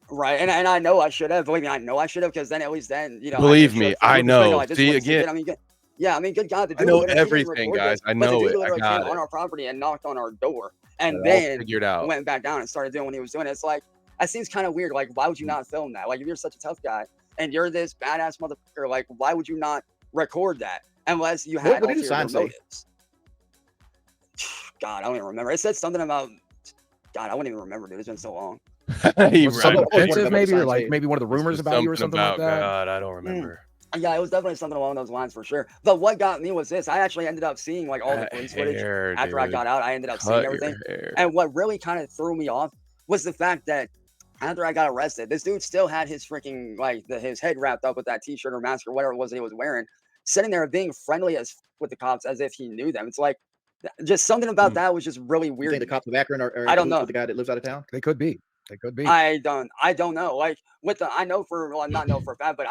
Right, and I know I should have. Believe me, I know I should have, because then at least then Believe I could me, show from I your perspective, know. like, this is See, what he did. again- I mean, yeah, I mean, good God, the I dude know literally didn't everything, record guys. this, I but the know dude it. I literally got came on it. our property and knocked on our door, and I'll then figure it out. went back down and started doing what he was doing. It's like, that seems kind of weird. Like, why would you not film that? Like, if you're such a tough guy and you're this badass motherfucker, like, why would you not record that unless you had What did the ulterior sign say? motives? God, I don't even remember. It said something about. God, I wouldn't even remember, dude. It's been so long. He Was something right. What offensive, about maybe, the or sign like say? maybe one of the rumors about you or something like that. God, I don't remember. Yeah, it was definitely something along those lines for sure. But what got me was this. I actually ended up seeing like all the That police footage hair, after I dude. got out. I ended up Cut seeing your everything. hair. And what really kind of threw me off was the fact that after I got arrested, this dude still had his freaking his head wrapped up with that t-shirt or mask or whatever it was that he was wearing, sitting there being friendly as with the cops as if he knew them. It's like just something about that was just really You weird. think the cops of Akron are I don't in cahoots know. with the guy that lives out of town? They could be. They could be. I don't know. Like with the I know for well, not know for a fact, but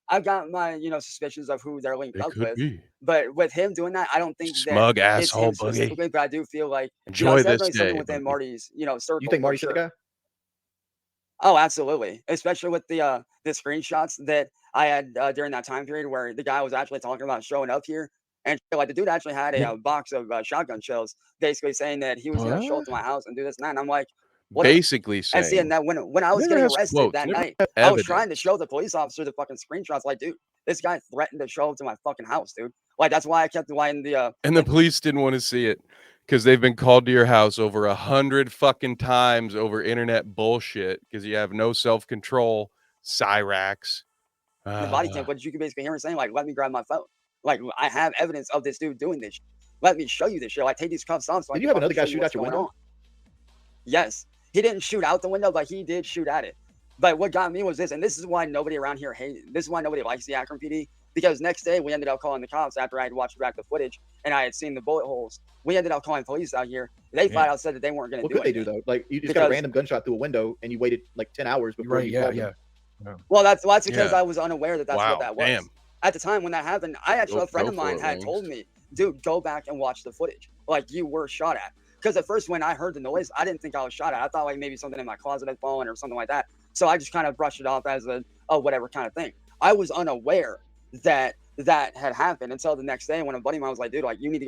I've got my suspicions of who they're linked It up could with. be. But with him doing that, I don't think Smug that it's asshole, him Boogie. specifically. But I do feel like Enjoy it's this definitely day, something within Boogie. Marty's circle. You think for Marty shot sure. the guy? Oh, absolutely. Especially with the screenshots that I had during that time period where the guy was actually talking about showing up here. And like the dude actually had a box of shotgun shells, basically saying that he was going to show up to my house and do this and that. And I'm like, whatever. Basically And seeing saying. that when I was Never getting has arrested quotes, that never night, have I was trying to evidence. show the police officer the fucking screenshots. Like, dude, this guy threatened to show up to my fucking house, dude. Like, that's why I kept in the And the police didn't want to see it because they've been called to your house over 100 fucking times over internet bullshit because you have no self-control. Cyraxx. the body cam, but you can basically hear him saying, like, let me grab my phone. Like, I have evidence of this dude doing this. Let me show you this shit. Like, take these cuffs off. So Did you have another guy shoot out your window? Yes. He didn't shoot out the window, but he did shoot at it. But what got me was this, and this is why nobody around here this is why nobody likes the Akron PD, because next day we ended up calling the cops after I had watched back the footage and I had seen the bullet holes. We ended up calling police out here. They flat out said that they weren't going to do it. What could they do though? Like, you just got a random gunshot through a window and you waited like 10 hours before you called them. Well, that's because I was unaware that that's what that was. Damn. At the time when that happened, a friend of mine had told me, dude, go back and watch the footage. Like, you were shot at. Because at first when I heard the noise, I didn't think I was shot at. I thought like maybe something in my closet had fallen or something like that. So I just kind of brushed it off as a whatever kind of thing. I was unaware that that had happened until the next day when a buddy of mine was like, dude, like, you need to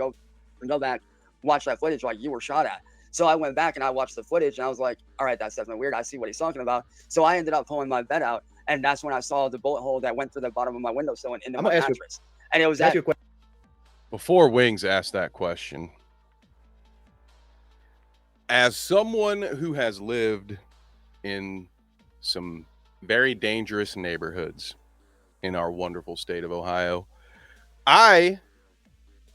go back, watch that footage, like, you were shot at. So I went back and I watched the footage and I was like, all right, that's definitely weird. I see what he's talking about. So I ended up pulling my bed out, and that's when I saw the bullet hole that went through the bottom of my windowsill and into my mattress. And it was that. Before Wings asked that question, as someone who has lived in some very dangerous neighborhoods in our wonderful state of Ohio, I,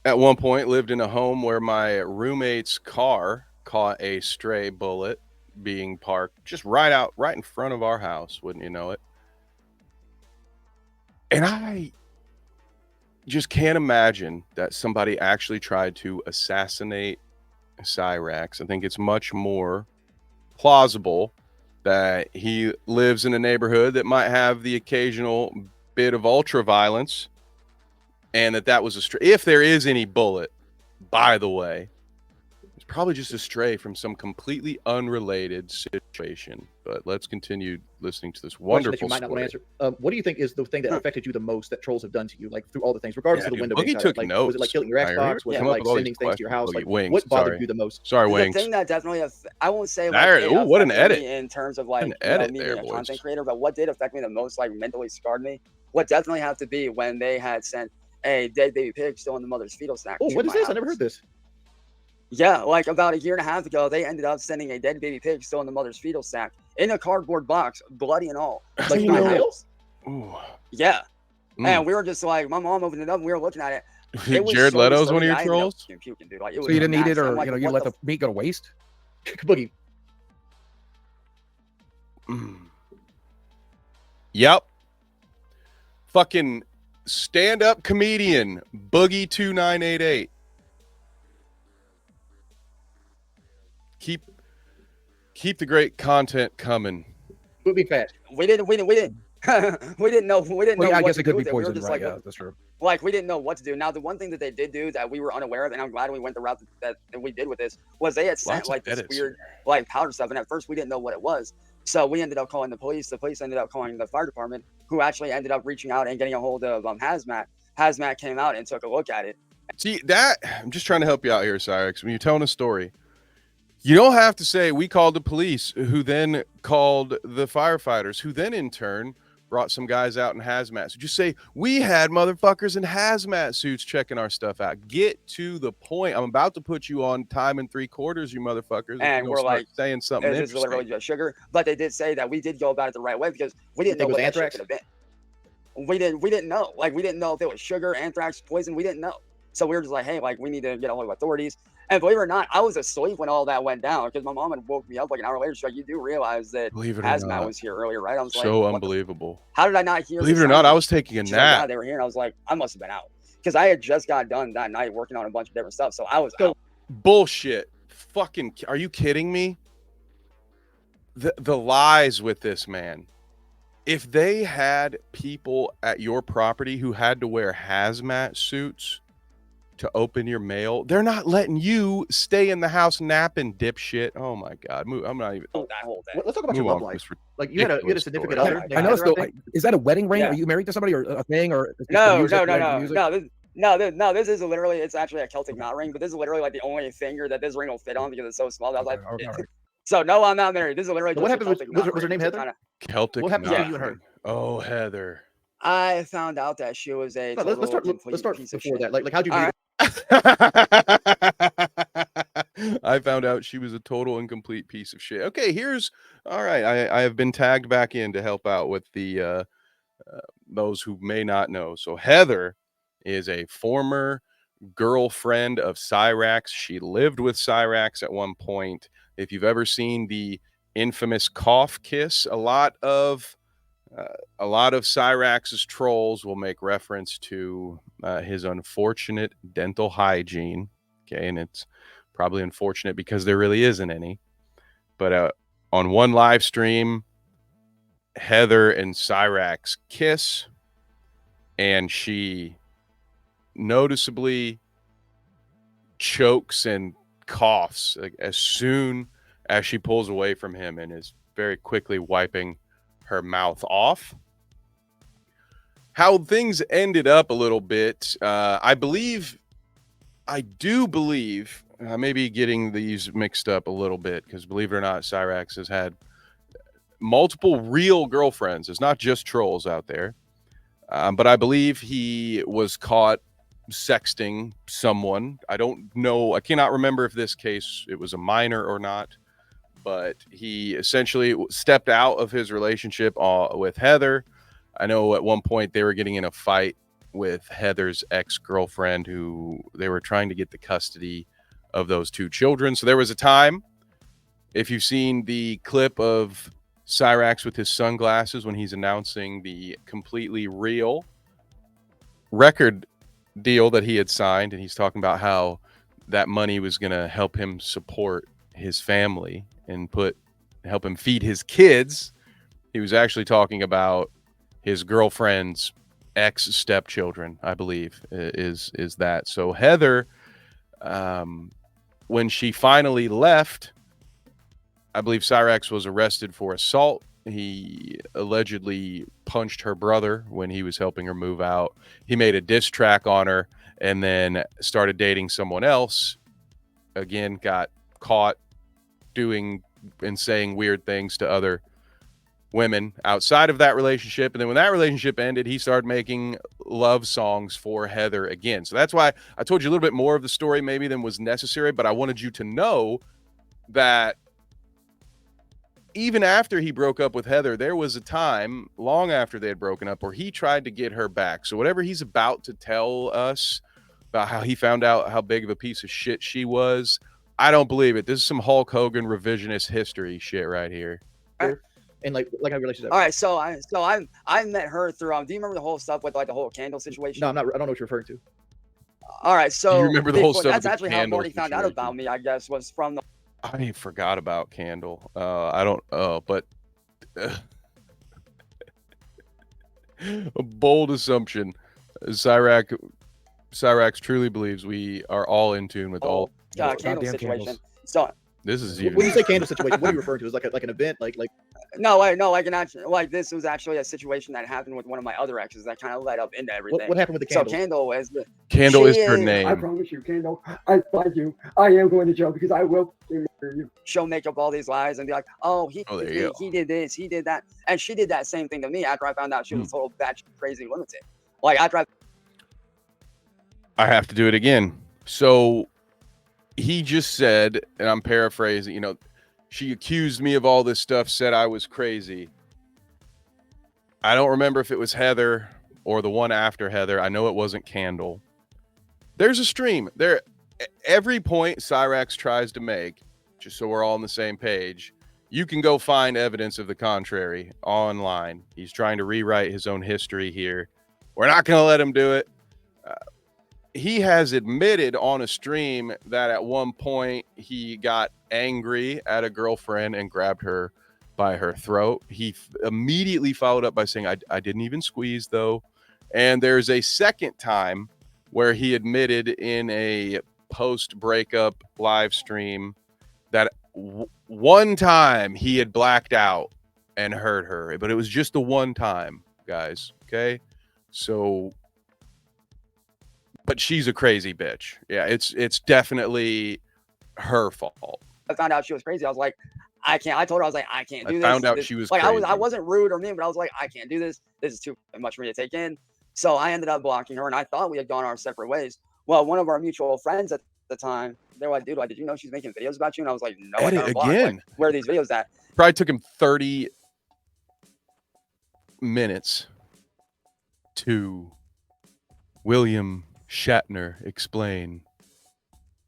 at one point, lived in a home where my roommate's car caught a stray bullet being parked just right in front of our house, wouldn't you know it? And I just can't imagine that somebody actually tried to assassinate Cyraxx. I think it's much more plausible that he lives in a neighborhood that might have the occasional bit of ultra violence, and that was a stray. If there is any bullet, by the way, it's probably just a stray from some completely unrelated situation. But let's continue listening to this wonderful that you might not want to story. answer. What do you think is the thing that affected you the most that trolls have done to you, like through all the things, regardless of the window? Boogie took notes. Was it like killing your Xbox? Was it like sending things to your house? Like, what bothered you the most? Sorry, Wings. The thing that definitely, I won't say what an edit in terms of like me being a boys. content creator, but what did affect me the most, like mentally scarred me, would definitely have to be when they had sent a dead baby pig still in the mother's fetal sack. Oh, what is this? I never heard this. Yeah, like about a year and a half ago, they ended up sending a dead baby pig still in the mother's fetal sack in a cardboard box, bloody and all. Like my house? Yeah. And we were just like, my mom opened it up and we were looking at it. It was Jared Leto's one of your trolls? Puking, dude. Like, so you didn't eat it, or like, you let the meat go to waste? Boogie. Yep. Fucking stand-up comedian Boogie2988. Keep the great content coming. We'll be fast. We didn't we didn't know. Well, yeah, I guess it could be poison, right? Yeah, that's true. Like, we didn't know what to do. Now, the one thing that they did do that we were unaware of, and I'm glad we went the route that we did with this, was they had sent like this weird like powder stuff, and at first we didn't know what it was. So we ended up calling the police. The police ended up calling the fire department, who actually ended up reaching out and getting a hold of Hazmat. Hazmat came out and took a look at it. See, I'm just trying to help you out here, Cyraxx. When you're telling a story, you don't have to say we called the police, who then called the firefighters, who then in turn brought some guys out in hazmat. So just say, we had motherfuckers in hazmat suits checking our stuff out. Get to the point. I'm about to put you on time and 3/4, you motherfuckers. And we're like saying something this is literally just sugar. But they did say that we did go about it the right way, because we didn't know what anthrax could have been. We didn't know. Like, we didn't know if it was sugar, anthrax, poison. We didn't know. So we were just like, hey, like, we need to get a hold of authorities. And believe it or not, I was asleep when all that went down, because my mom had woke me up like an hour later. She's like, you do realize that hazmat was here earlier, right? I was so like, unbelievable. How did I not hear? Believe it or not, I was taking a nap. Like, they were here, and I was like, I must have been out, because I had just got done that night working on a bunch of different stuff. So I was out. Bullshit. Fucking, are you kidding me? The lies with this man. If they had people at your property who had to wear hazmat suits to open your mail, they're not letting you stay in the house napping, dipshit. Oh my god, I'm not even. That whole thing. Let's talk about your love life. Like, you had a significant other. I know. Still, is that a wedding ring? Yeah. Are you married to somebody, or a thing, or No. No, this is literally, it's actually a Celtic knot ring, but this is literally like the only finger that this ring will fit on because it's so small. That was like, Okay. so no, I'm not married. This is literally So just what a happened with Celtic was knot her ring name to Heather? kinda- Celtic What happened Yeah. between you and her? Oh, Heather. I found out that she was a No, total let's complete start piece of before shit. that. Like how'd you All meet right. I found out she was a total and complete piece of shit. Okay, here's all right. I have been tagged back in to help out with the those who may not know. So Heather is a former girlfriend of Cyraxx. She lived with Cyraxx at one point. If you've ever seen the infamous cough kiss, a lot of Cyraxx's trolls will make reference to his unfortunate dental hygiene. Okay, and it's probably unfortunate because there really isn't any. But on one live stream, Heather and Cyraxx kiss, and she noticeably chokes and coughs as soon as she pulls away from him and is very quickly wiping her mouth off. How things ended up a little bit, I do believe, I may be getting these mixed up a little bit because believe it or not, Cyraxx has had multiple real girlfriends. It's not just trolls out there. But I believe he was caught sexting someone. I don't know. I cannot remember if this case, it was a minor or not. But he essentially stepped out of his relationship with Heather. I know at one point they were getting in a fight with Heather's ex-girlfriend who they were trying to get the custody of those two children. So there was a time, if you've seen the clip of Cyraxx with his sunglasses when he's announcing the completely real record deal that he had signed, and he's talking about how that money was going to help him support his family and help him feed his kids. He was actually talking about his girlfriend's ex stepchildren, I believe, is that. So Heather, when she finally left, I believe Cyraxx was arrested for assault. He allegedly punched her brother when he was helping her move out. He made a diss track on her and then started dating someone else. Again, got caught doing and saying weird things to other women outside of that relationship. And then when that relationship ended, he started making love songs for Heather again. So that's why I told you a little bit more of the story maybe than was necessary, but I wanted you to know that even after he broke up with Heather, there was a time long after they had broken up where he tried to get her back. So whatever he's about to tell us about how he found out how big of a piece of shit she was, I don't believe it. This is some Hulk Hogan revisionist history shit right here. and like a relationship? All right, so I met her through. Do you remember the whole stuff with like the whole candle situation? No, I'm not. I don't know what you're referring to. All right, so You remember the whole stuff That's with the actually how candle Morty found out situation. about me. I guess was from the. I forgot about Candle. I don't. But a bold assumption. Cyraxx truly believes we are all in tune with all. Candle Goddamn situation. candles. So This is When even. you say candle situation, what are you referring to? Is like an event, like no, like an actual, like this was actually a situation that happened with one of my other exes that kind of led up into everything. what happened with the So candle? Candle is the. Candle she is her is- name. I promise you, Kendall, I find you. I am going to jail because I will murder you. She'll make up all these lies and be like, "Oh, Oh, there you go. he did this, he did that," and she did that same thing to me after I found out she was a total batch crazy lunatic. Like after I have to do it again. So he just said, and I'm paraphrasing, she accused me of all this stuff, said I was crazy. I don't remember if it was Heather or the one after Heather. I know it wasn't Candle. There's a stream there. Every point Cyraxx tries to make, just so we're all on the same page, you can go find evidence of the contrary online. He's trying to rewrite his own history here. We're not going to let him do it. He has admitted on a stream that at one point he got angry at a girlfriend and grabbed her by her throat. He immediately followed up by saying, I didn't even squeeze though. And there's a second time where he admitted in a post-breakup live stream that one time he had blacked out and hurt her, but it was just the one time, guys. Okay. So But she's a crazy bitch. Yeah, it's definitely her fault. I found out she was crazy. I was like, I can't. I told her, I was like, I can't do this. Found out This- she was like, crazy. I wasn't rude or mean, but I was like, I can't do this. This is too much for me to take in. So I ended up blocking her, and I thought we had gone our separate ways. Well, one of our mutual friends at the time, they were like, dude, did you know she's making videos about you? And I was like, no, I Edit got her blocked. again. Like, where are these videos at? Probably took him 30 minutes to William Shatner explain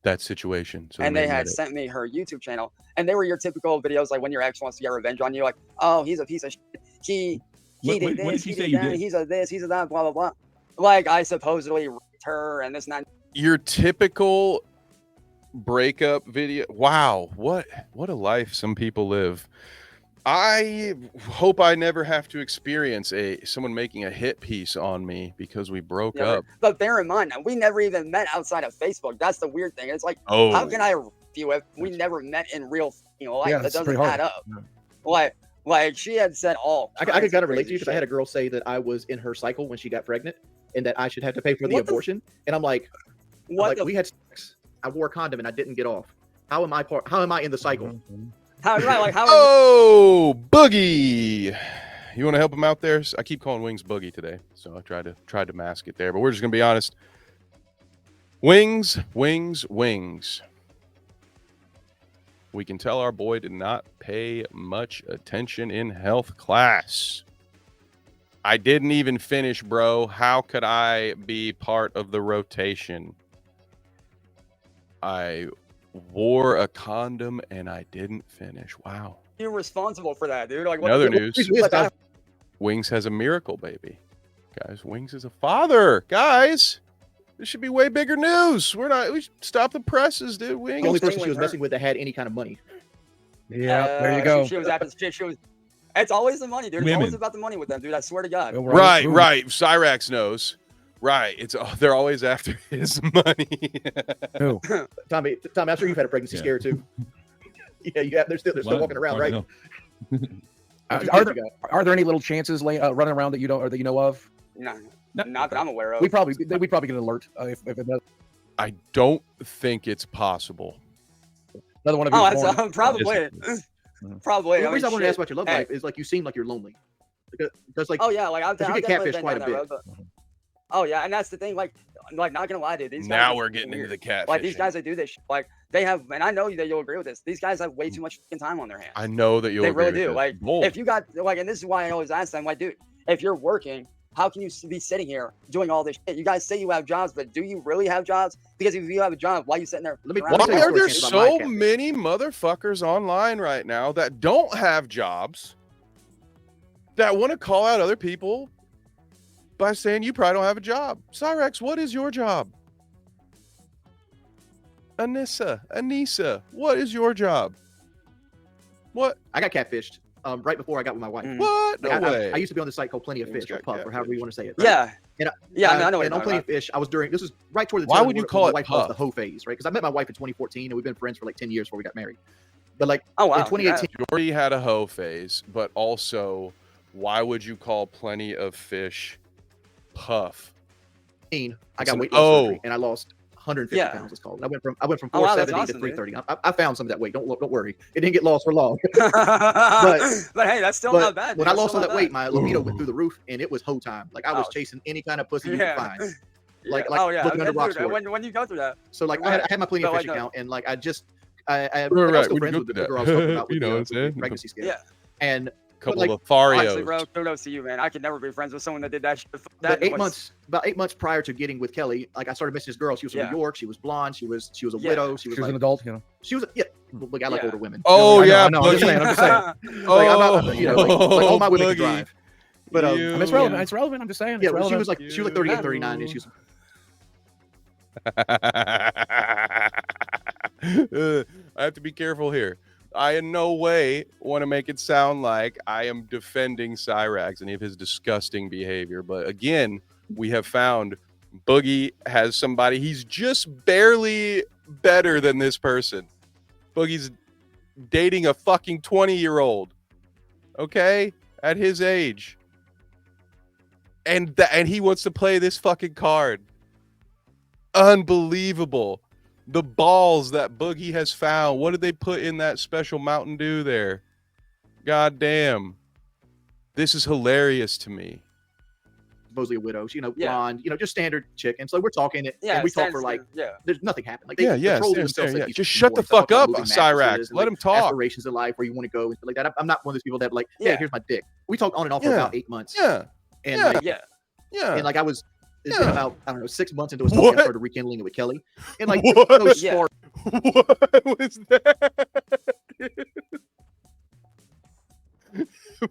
that situation. So And they made had it. sent me her YouTube channel, and they were your typical videos, like when your ex wants to get revenge on you, like, oh, he's a piece of shit. He did What this, did she he say did you that, did? he's a this, he's a that, blah blah blah. Like I supposedly raped her and this and that. Your typical breakup video. Wow, what a life some people live. I hope I never have to experience someone making a hit piece on me because we broke Never. up. But bear in mind, we never even met outside of Facebook. That's the weird thing. It's like, Oh, how can I rap you if we never met in real life? Yeah, That that's doesn't pretty hard. add up. Like she had said all. I could kind of relate to you because I had a girl say that I was in her cycle when she got pregnant and that I should have to pay for the What the abortion. And I'm like, we had sex. I wore a condom and I didn't get off. How am I in the cycle? How right? Like how? Oh, Boogie. You want to help him out there? I keep calling Wings Boogie today, so I tried to mask it there. But we're just gonna be honest. Wings. We can tell our boy did not pay much attention in health class. I didn't even finish, bro. How could I be part of the rotation? I wore a condom and I didn't finish. Wow. You're responsible for that, dude. Like what Another the- news. Like, Wings has a miracle baby. Guys, Wings is a father. Guys, this should be way bigger news. We should stop the presses, dude. Wings. The only thing person she with was her- messing with that had any kind of money. Yeah, there you go. She was after she was. It's always the money, dude. It's Women. always about the money with them, dude. I swear to God. Right. Cyraxx knows. Right. They're always after his money. Who? Tommy, I'm sure you've had a pregnancy scare too. Yeah, you have. They're still walking around, right? Are there any little chances running around that you don't or that you know of? No, not that I'm aware of. We probably get an alert if it does. I don't think it's possible. Another one of you. Oh, is that's born. probably. Probably. The reason I wanted to ask about your love Hey. life is like you seem like you're lonely. Because like Oh yeah, like I've you get definitely catfished been quite down a that bit. road, but- Oh yeah, and that's the thing. Like not gonna lie, dude. These guys Now are we're fucking getting into weird. the catfish. Like these guys that do this, like they have, and I know that you'll agree with this. These guys have way too much fucking time on their hands. I know that you'll They agree really with do. this. Like Bold. if you got like, and this is why I always ask them, like, dude, if you're working, how can you be sitting here doing all this shit? You guys say you have jobs, but do you really have jobs? Because if you have a job, why are you sitting there? Let me- around Why Why doing are are all there this shit? about my so catfish? many motherfuckers online right now that don't have jobs that want to call out other people by saying you probably don't have a job? Cyraxx, what is your job? Anissa, what is your job? What? I got catfished right before I got with my wife. Mm. What? No Like, way. I used to be on the site called Plenty of Wings Fish or got Puff or however you want to say it. right? Yeah. And Yeah, I mean, I know what and you're on talking Plenty about. of Fish, I was during. This was right toward the Why time would you when call my it wife calls the Puff? hoe phase, right? Because I met my wife in 2014 and we've been friends for like 10 years before we got married. But like Oh wow. in 2018, Jordy had a hoe phase, but also, why would you call Plenty of Fish Puff? I It's got an weight loss O. surgery and I lost 150 Yeah. pounds. It's called. I went from Oh, wow, that's 470 awesome, to dude. 330. I found some of that weight. Don't worry. It didn't get lost for long. but hey, that's still But not bad. when dude. I That's lost still all not that weight, bad. my libido went through the roof and it was hoe time. Like I was Oh. chasing any kind of pussy you Yeah. could find. Yeah. Like Oh yeah. looking under Dude, rocks for it. when you go through that. So like I had my Plenty of But, Fish like, no. account and like I Right, was right, still when you friends go with the through girl I that. was talking about with, You know what I'm with the saying? pregnancy scare. Yeah. And Couple like, of Honestly, Tharios. bro, kudos to you, man. I could never be friends with someone that did that shit. Fuck but that 8 noise. months, about 8 months prior to getting with Kelly, like I started missing this girl. She was from Yeah. New York. She was blonde. She was a Yeah. widow. She was an adult, you know. She was yeah. Look, I like Yeah. older women. Oh I know, yeah, I know, I'm just saying, I'm just saying. Oh, Like, I'm not, you know, like all my women can Boogie. drive. But I mean, it's relevant. It's relevant. I'm just saying. It's yeah, well, she relevant. was like 38, 39, and she was I have to be careful here. I in no way want to make it sound like I am defending Cyraxx any of his disgusting behavior. But again, we have found Boogie has somebody. He's just barely better than this person. Boogie's dating a fucking 20-year-old. Okay? At his age. And he wants to play this fucking card. Unbelievable. The balls that Boogie has found. What did they put in that special Mountain Dew there? God damn. This is hilarious to me. Supposedly a widow, you know, Yeah. blonde, you know, just standard chick. And so we're talking, Yeah, and we talk for like, yeah. there's nothing happened. Like Yeah, the trolls stand themselves there, said yeah. he's Just fucking shut the boring. Stuff fuck about up, moving Cyraxx. mattresses and, Let like, him talk. aspirations in life where you want to go and stuff like that. I'm not one of those people that like, Yeah. here's my dick. We talked on and off for Yeah. about 8 months. Yeah. And Yeah. like, Yeah. Yeah. and like it's Yeah. been about, I don't know, 6 months into a song, What? I started rekindling it with Kelly. And like, What? no Yeah. spark. What was that?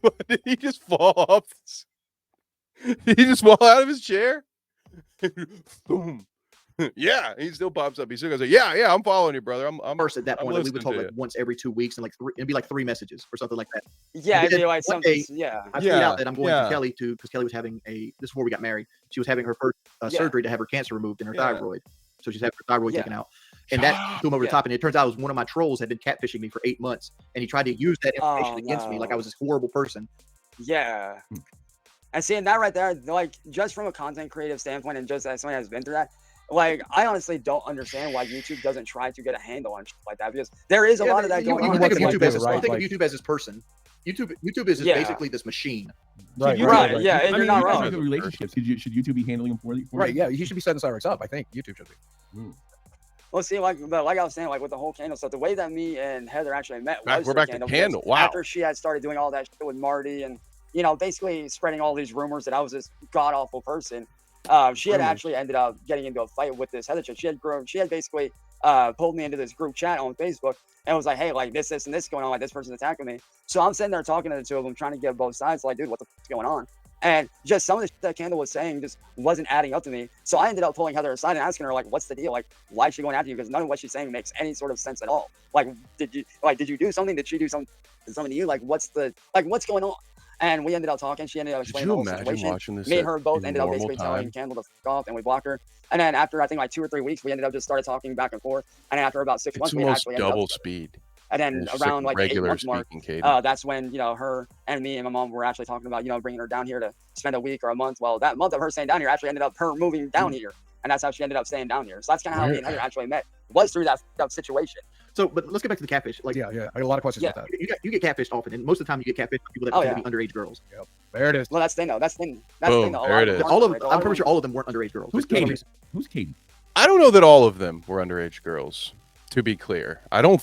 What, did he just fall off? Did he just fall out of his chair? Boom. Yeah, he still pops up. He still goes, yeah, I'm following you, brother. I'm First at that I'm point, like, we would listening talk to like once every 2 weeks, and like it'd be like 3 messages or something like that. Yeah, And it'd be then like one something. day, Yeah. I figured Yeah, out that I'm going yeah. to Kelly because Kelly was having this is before we got married. She was having her first Yeah. surgery to have her cancer removed in her Yeah. thyroid. So she's having her thyroid Yeah. taken out. And that threw him over the Yeah. top. And it turns out it was one of my trolls had been catfishing me for 8 months. And he tried to use that information Oh, against me like I no. was this horrible person. Yeah. And seeing that right there, like just from a content creative standpoint, and just as someone has been through that, like I honestly don't understand why YouTube doesn't try to get a handle on shit like that, because there is a lot of that you going can on. think of Like YouTube that, as right? think of Like- YouTube as this person. YouTube is just Yeah. basically this machine. Right, Should Right, YouTube- yeah, I and you're mean, not you guys wrong. have good relationships. Should YouTube be handling them for you? Right, yeah, he should be setting Cyraxx up. I think YouTube should be. Well, see, like I was saying, like with the whole candle stuff, the way that me and Heather actually met Back- was we're through back to because Candle. Wow. After she had started doing all that shit with Marty and basically spreading all these rumors that I was this god awful person. She had actually ended up getting into a fight with this Heather chick. She had basically pulled me into this group chat on Facebook and was like, hey, like this and this going on, like this person's attacking me. So I'm sitting there talking to the two of them, trying to get both sides, like, dude, what the fuck's going on? And just some of the shit that Candle was saying just wasn't adding up to me. So I ended up pulling Heather aside and asking her, like, what's the deal? Like, why is she going after you? Because none of what she's saying makes any sort of sense at all. Like, did you do something? Did she do something to you? Like, what's going on? And we ended up talking. She ended up Could explaining you the whole imagine situation. watching this? Me and at- her both in ended up normal basically time? telling Candle to fuck off, and we blocked her. And then after I think like 2 or 3 weeks, we ended up just started talking back and forth. And then after about 6 It's months, we almost actually ended double up. speed. And then It's just around like the 8 regular month mark, speaking cadence. that's when her and me and my mom were actually talking about bringing her down here to spend a week or a month. Well, that month of her staying down here actually ended up her moving down here, and that's how she ended up staying down here. So that's kind of how me and Heather actually met, was through that fucked up situation. So, but let's get back to the catfish. Like, Yeah, I got a lot of questions Yeah. about that. you get catfished often, and most of the time you get catfished from people that Oh, tend yeah. to be underage girls. There it is. Well, that's the thing though. That's the thing. Boom, though. A there lot it of is. them All of aren't, them, right? I'm pretty sure all of them weren't underage girls. Who's There's no Katie? reason. Who's Katie? I don't know that all of them were underage girls. To be clear, I don't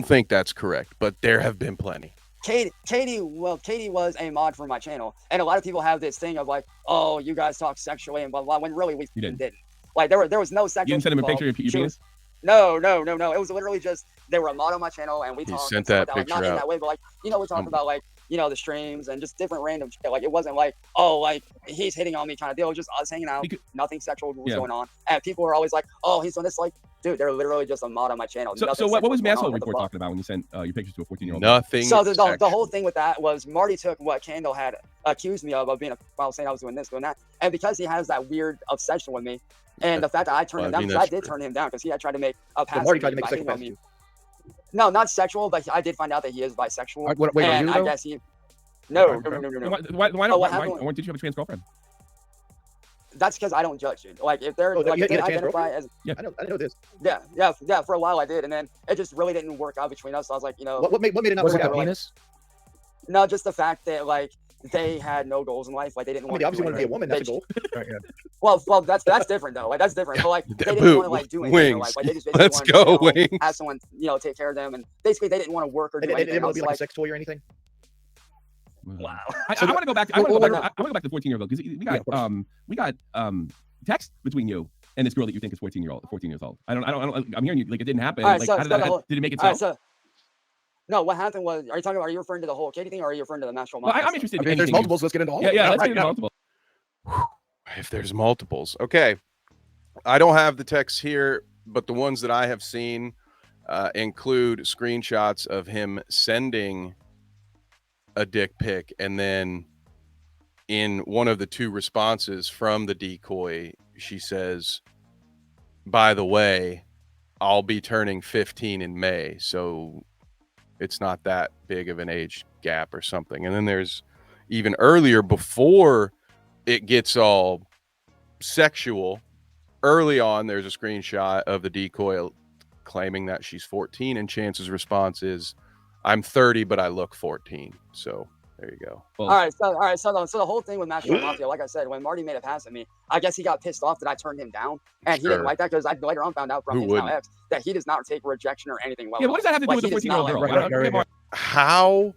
think that's correct, but there have been plenty. Katie was a mod for my channel, and a lot of people have this thing of like, oh, you guys talk sexually and blah blah, when really we You didn't. didn't. Like there was no sexual. You didn't send him a involved. picture of your She penis? was- No. It was literally just they were a mod on my channel, and we He talked. sent and stuff that like that. Like, picture not in out. that way, but like we talked Um, about like the streams and just different random shit. Like it wasn't like, oh, like he's hitting on me kind of deal. It was just us hanging out. Because- Nothing sexual was Yeah. going on, and people were always like, oh, he's doing this. Like, dude, they're literally just a mod on my channel. So Nothing what was sexual going on. Masshole What the Report fuck? talking about when you sent your pictures to a 14-year-old? Nothing. So the whole sexual. thing with that was Marty took what Candle had accused me of being while saying I was doing this, doing that, and because he has that weird obsession with me, and the fact that I turned Well, him I down, mean, because I that's did true. turn him down because he had tried to make a pass. Marty at tried to me make by sexual hitting on passes me. No, not sexual, but I did find out that he is bisexual. Wait, are and you I though? guess he. No. Why Oh, what happened? did you have a trans girlfriend? That's because I don't judge, dude. Like if they're Oh, like you if they had a trans identify girlfriend? as I didn't know this. yeah. For a while I did, and then it just really didn't work out between us. So I was like, What made it not Was work it out? the like- penis? no, just the fact that like they had no goals in life. Like they didn't I want mean, they to obviously do wanted to be a woman. That's a They- goal. Right, yeah. Well, that's different though. Like that's different. But like they didn't Boo, want to like do anything. in their wings. life. Like they just basically Let's wanted go, to wings. have someone take care of them, and basically they didn't want to work or do They anything. didn't I want was to be like a like, sex toy or anything. wow. I want to go back. I want to go back to the 14-year-old because we got text between you and this girl that you think is 14 years old. I don't. I'm hearing you like it didn't happen. All right, Like, so- how did so that, the whole- did it make it All right, so? so no, what happened was, are you referring to the whole Katie thing, or are you referring to the national? Well, I'm interested I in mean, if there's anything. multiples, let's get into all of Yeah, them. let's Right, get into multiple. If there's multiples. Okay. I don't have the text here, but the ones that I have seen include screenshots of him sending a dick pic, and then in one of the two responses from the decoy, she says, by the way, I'll be turning 15 in May, so it's not that big of an age gap or something. And then there's even earlier, before it gets all sexual, early on, there's a screenshot of the decoy claiming that she's 14, and Chance's response is, "I'm 30, but I look 14." So there you go. Well, all right. So the whole thing with National Mafia, like I said, when Marty made a pass at me, I guess he got pissed off that I turned him down, and he didn't like that because I later on found out from his ex that he does not take rejection or anything well. Yeah, what does that have to do with the 14-year-old girl? How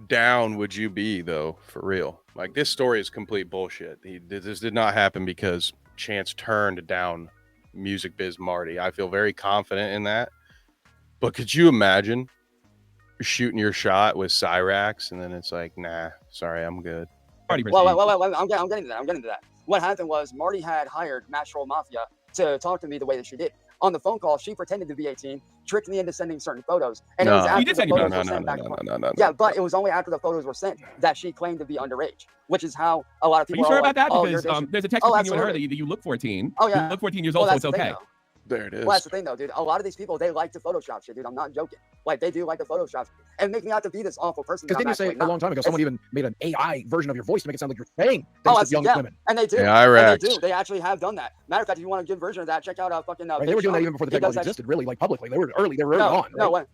down would you be though, for real? Like, this story is complete bullshit. This did not happen because Chance turned down Music Biz Marty. I feel very confident in that. But could you imagine shooting your shot with Cyraxx and then it's like, nah, sorry, I'm good? Well, I'm getting to that. What happened was Marty had hired Natural Mafia to talk to me the way that she did. On the phone call, she pretended to be 18, tricked me into sending certain photos. And it was after the photos were sent back. Yeah, but it was only after the photos were sent that she claimed to be underage, which is how a lot of people are you sure about that? Oh, because there's a text between you and her that you look 14. Oh, yeah. You look 14 years old, so it's okay. There it is. Well, that's the thing, though, dude. A lot of these people, they like to Photoshop shit, dude. I'm not joking. Like, they do like to Photoshop and make me out to be this awful person. Because didn't you say a long time ago, someone even made an AI version of your voice to make it sound like you're saying things to young women? And they do. Yeah, they do. They actually have done that. Matter of fact, if you want a good version of that, check out fucking. They were doing that even before the technology existed, really, like publicly. They were early. They were early on. What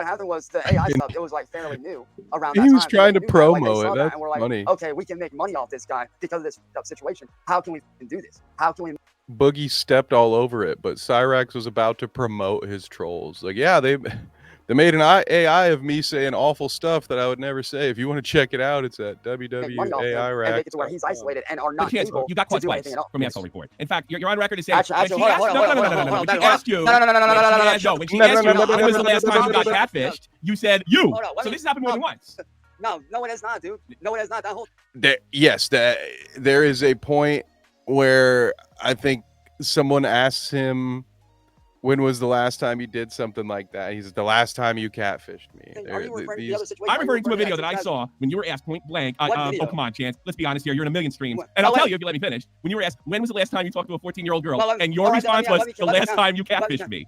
happened was the AI stuff. It was like fairly new around that time. He was trying to promo it. That's funny. Okay, we can make money off this guy because of this situation. How can we do this? How can we? Boogie stepped all over it, but Cyraxx was about to promote his trolls. Like, yeah, they made an AI of me saying awful stuff that I would never say. If you want to check it out, it's at www.airax. And make it to where he's isolated and are not able you got to do twice anything else. from the asshole report. In fact, you're on record to say actually, hold on. When she asked you, when she asked you when was the last time you got catfished, you said you. So this has happened more than once. No, it has not, dude. No, it has not. That whole. Yes, there is a point where I think someone asks him, when was the last time you did something like that? He says, the last time you catfished me. I'm referring to a video that I saw when you were asked point blank. Oh, come on, Chance. Let's be honest here. You're in a million streams. And I'll tell you if you let me finish. When you were asked, when was the last time you talked to a 14-year-old girl? And your response was, the last time you catfished me.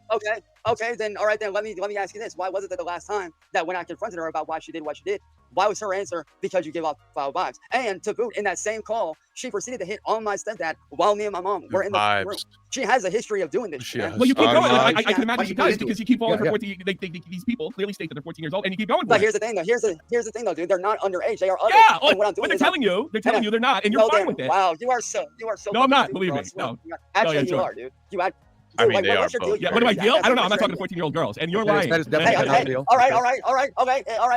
Okay, then, all right, then let me ask you this. Why was it that the last time that when I confronted her about why she did what she did, why was her answer because you give off foul vibes? And to boot, in that same call, she proceeded to hit on my stepdad while me and my mom were in the room. She has a history of doing this. Well, you keep going. I can imagine she does because you keep falling for 14. These people clearly state that they're 14 years old, and you keep going. But here's the thing, though. Here's the thing, though, dude. They're not underage. They are underage. Yeah. And what I'm doing they're telling you they're not, and you're fine with it. Wow, you are so. No, I'm not. Believe me. No. Actually, you are, dude. I mean, they are both. Yeah, what do I deal? I don't know. I'm not talking to 14-year-old girls, and you're lying. That is definitely not a deal. All right.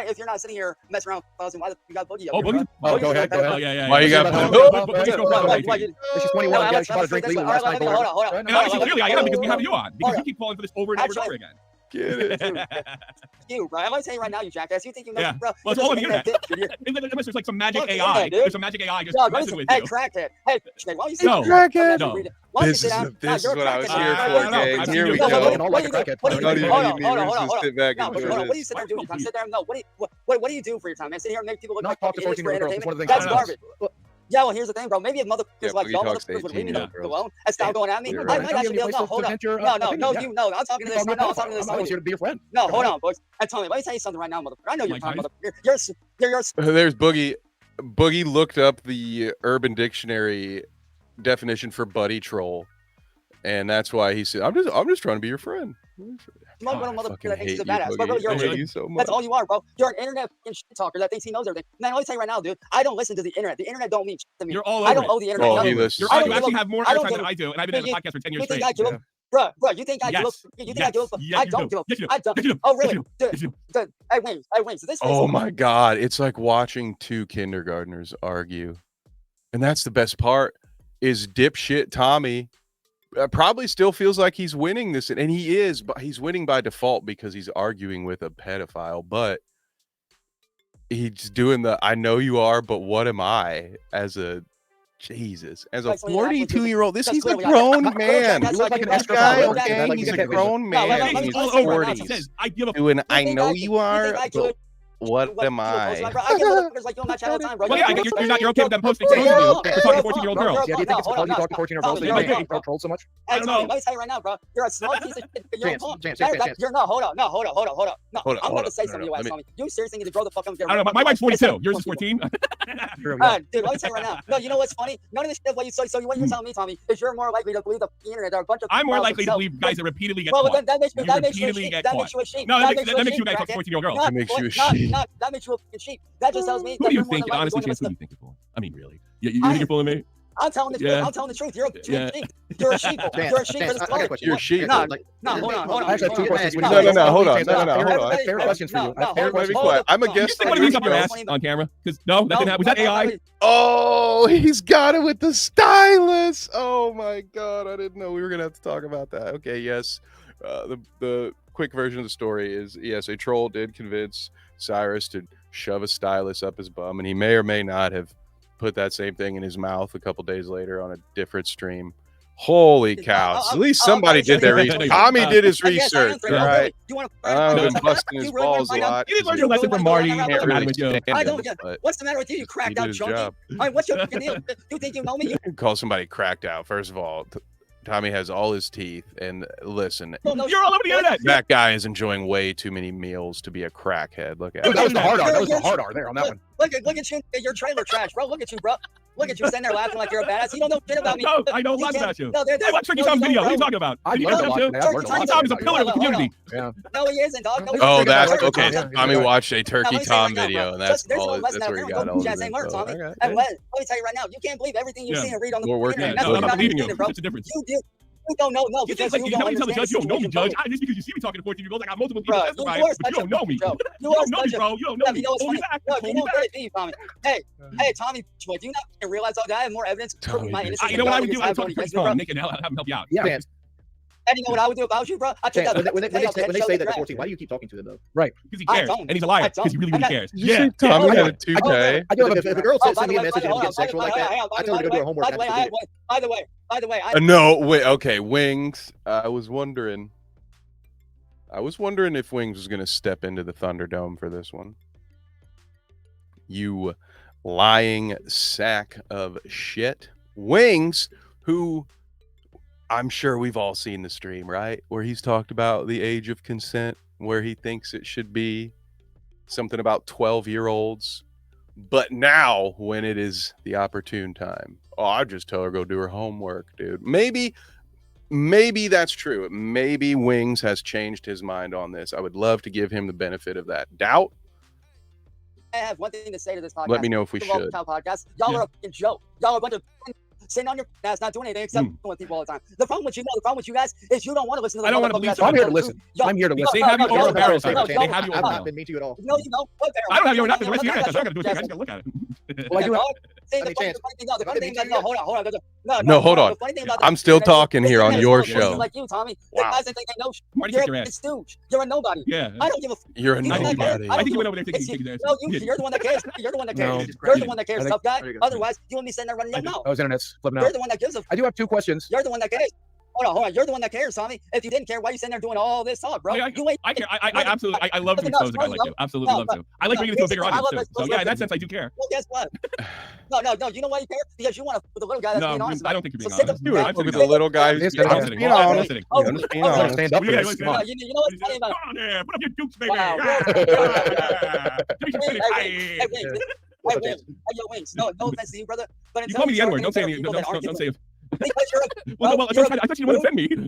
If you're not sitting here messing around, why you got Boogie? Oh, Boogie. Go ahead. Yeah. Why you got Boogie? She's 21. Yeah, she bought a drink legally last night. Hold on. And obviously, clearly, I am because we have you on. Because you keep falling for this over and over again. Get it. You, bro. I'm gonna tell you right now, you jackass. You think you know, bro? Well, it's all on the internet. There's like some magic AI. There's some magic AI just messing with you. Hey, crackhead. Hey, why you no. This is what I was here for, gang. Here we go. What do you sit there and do? Sit there and no. What do you do for your time, man? Sit here and make people look like idiots for entertainment. That's garbage. Yeah, well, here's the thing, bro. Maybe if motherfuckers like y'all motherfuckers would leave me alone and stop going at me, I might actually be able to hold up. No. I'm talking to this. I'm talking to this. I was here to be your friend. No, hold on, boys. And Tommy, let me tell you something right now, motherfucker. I know you're fine, motherfucker. You're. There's Boogie. Boogie looked up the Urban Dictionary definition for buddy troll, and that's why he said, "I'm just trying to be your friend." Motherfucker that thinks he's a badass, but really, that's all you are, bro. You're an internet shit talker that thinks he knows everything. Man, let me tell you right now, dude. I don't listen to the internet. The internet don't mean shit to me. You're all over I don't owe the internet. Oh, you actually have more airtime than I do, and I've been in the podcast for 10 years straight. Bro, you think I give up? You think I give up? I don't give up. I don't. Oh, really? Hey, wait. So this. Oh my God! It's like watching two kindergartners argue, and that's the best part. Is dipshit Tommy probably still feels like he's winning this, and he is, but he's winning by default because he's arguing with a pedophile. But he's doing the "I know you are, but what am I?" as a 42-year-old. He's a grown man. This guy, okay, he's a grown man. He's 40s. Doing "I know you are." What am I? I get motherfuckers like you on my channel all the time, bro. Well, yeah, you're okay with them posting photos of you for talking to 14-year-old girls. Yeah, do you think it's because you talk to 14-year-old girls that you get trolled so much? I don't know. Let me tell you right now, bro. You're a smart piece of shit. You're Chance. no, hold on. No, I'm going to say something to you, ass Tommy. You seriously need to grow the fuck up. I don't know. My wife's 42. Yours is 14. Dude, let me tell you right now. No, you know what's funny? None of this shit. What you're telling me, Tommy, is you're more likely to believe the internet. There are a bunch of. I'm more likely to believe guys that repeatedly get caught. Well, that makes you a sheep. That makes you a sheep. No, that makes you a guy talking to 14-year-old girls. That makes you a sheep. That makes you a sheep. That just tells me. Who do you think? Honestly, Chance, who do you think you're fooling? I mean, really? You think you're fooling me? I'm telling the truth. I'm telling the truth. You're a sheep. You're a sheep. You're a sheep for this color. You're a sheep. No, hold on. I actually have 2 questions. No, hold on. I have fair questions for you. Be quiet. I'm a You guest. just one of these up your ass on camera? Because no, that didn't happen. Was that AI? Oh, he's got it with the stylus. Oh my god, I didn't know we were gonna have to talk about that. Okay, yes. The quick version of the story is yes, a troll did convince Cyrus to shove a stylus up his bum, and he may or may not have put that same thing in his mouth a couple days later on a different stream. Holy cows. At least somebody did their research. Tommy did his research, right? I've been busting his balls a lot. You didn't learn your lesson from Marty. I don't get it. What's the matter with you? You cracked out junkie. What's your deal? You think you know me? Call somebody cracked out. First of all, Tommy has all his teeth, and listen, you're all over the internet. That guy is enjoying way too many meals to be a crackhead. Look at that was the hard R. That was the hard R there on that one. Look at you. Your trailer trash, bro. Look at you, bro. Look at you sitting there laughing like you're a badass. You don't know shit about me. No, I don't laugh about you. I watch Tricky Tom's video. What are you talking about? I learned a lot. Tricky Tom is a pillar of the community. Yeah. No, he isn't, dog. Oh, that's okay. Tommy watched a Turkey Tom video, and that's all. That's where he got all of it. And let me tell you right now, you can't believe everything you see and read on the internet. I'm not believing you. What's the difference? You don't know, you think like you tell the judge you don't know me, Judge. Just because you see me talking to 14-year-olds, I got multiple people testifying, but you don't know me. You don't know me, bro. You don't know me. Hold me back. Hold me back. Hey, Tommy, do you not realize I have more evidence proving my innocence? You know what I would do? I would talk to Chris Tom, Nick, and have him help you out. Yeah. And you know what I would do about you, bro? When they say that they're 14, why do you keep talking to them though? Right, because he cares, and he's a liar because he really cares. Yeah, Tommy had a toupee. If a girl sends me a message and gets sexual like that, I tell her to go do her homework. By the way, no, wait, okay, Wings. I was wondering if Wings was gonna step into the Thunderdome for this one. You lying sack of shit, Wings, who. I'm sure we've all seen the stream, right? Where he's talked about the age of consent, where he thinks it should be something about 12-year-olds. But now, when it is the opportune time, I just tell her go do her homework, dude. Maybe that's true. Maybe Wings has changed his mind on this. I would love to give him the benefit of that doubt. I have one thing to say to this podcast. Let me know if we should. Podcast. Y'all are a fucking joke. Y'all are a bunch of sitting on your ass, not doing anything except with people all the time. The problem with you guys is you don't want to listen to the I don't want to believe. I'm here to listen. I'm here to listen. They have you over a barrel. They have you over a barrel. I've not been mean to you at all. No, you don't. I don't have you over nothing. The rest of the internet. I got to do it. I just got to look at it. Well, I do have. The funny thing, hold on. No, hold on. I'm still talking here on your show. Like you, Tommy. Wow. Guys that think they know. You're a stooge. You're a nobody. Yeah. I don't give a. You're a nobody. I think you went over there thinking you could No, you're the one that cares. You're the one that cares. You're the one that cares, tough guy. Otherwise, you wouldn't be sitting there running your mouth. I was internet's flipping out. You're the one that gives a. I do have 2 questions. You're the one that cares. Hold on. You're the one that cares, Tommy. If you didn't care, why are you sitting there doing all this talk, bro? I care. I absolutely. I love to expose a guy like you. Absolutely love to. I like bringing it to a bigger audience too. So yeah, in that sense, I do care. Well, guess what? No. You know why you care? Because you want to put the little guy that's being honest. I don't think you're being honest. You want to look at the little guy. I'm being honest. I'm just being honest. Stand up for this. You know what's funny about? Come on there. Put up your dukes, baby. Hey, Wings. No offense to you, brother. But you call me the N-word. Don't say anything. Don't say it. Because you're a. Well, I thought you didn't want to offend me. Bro,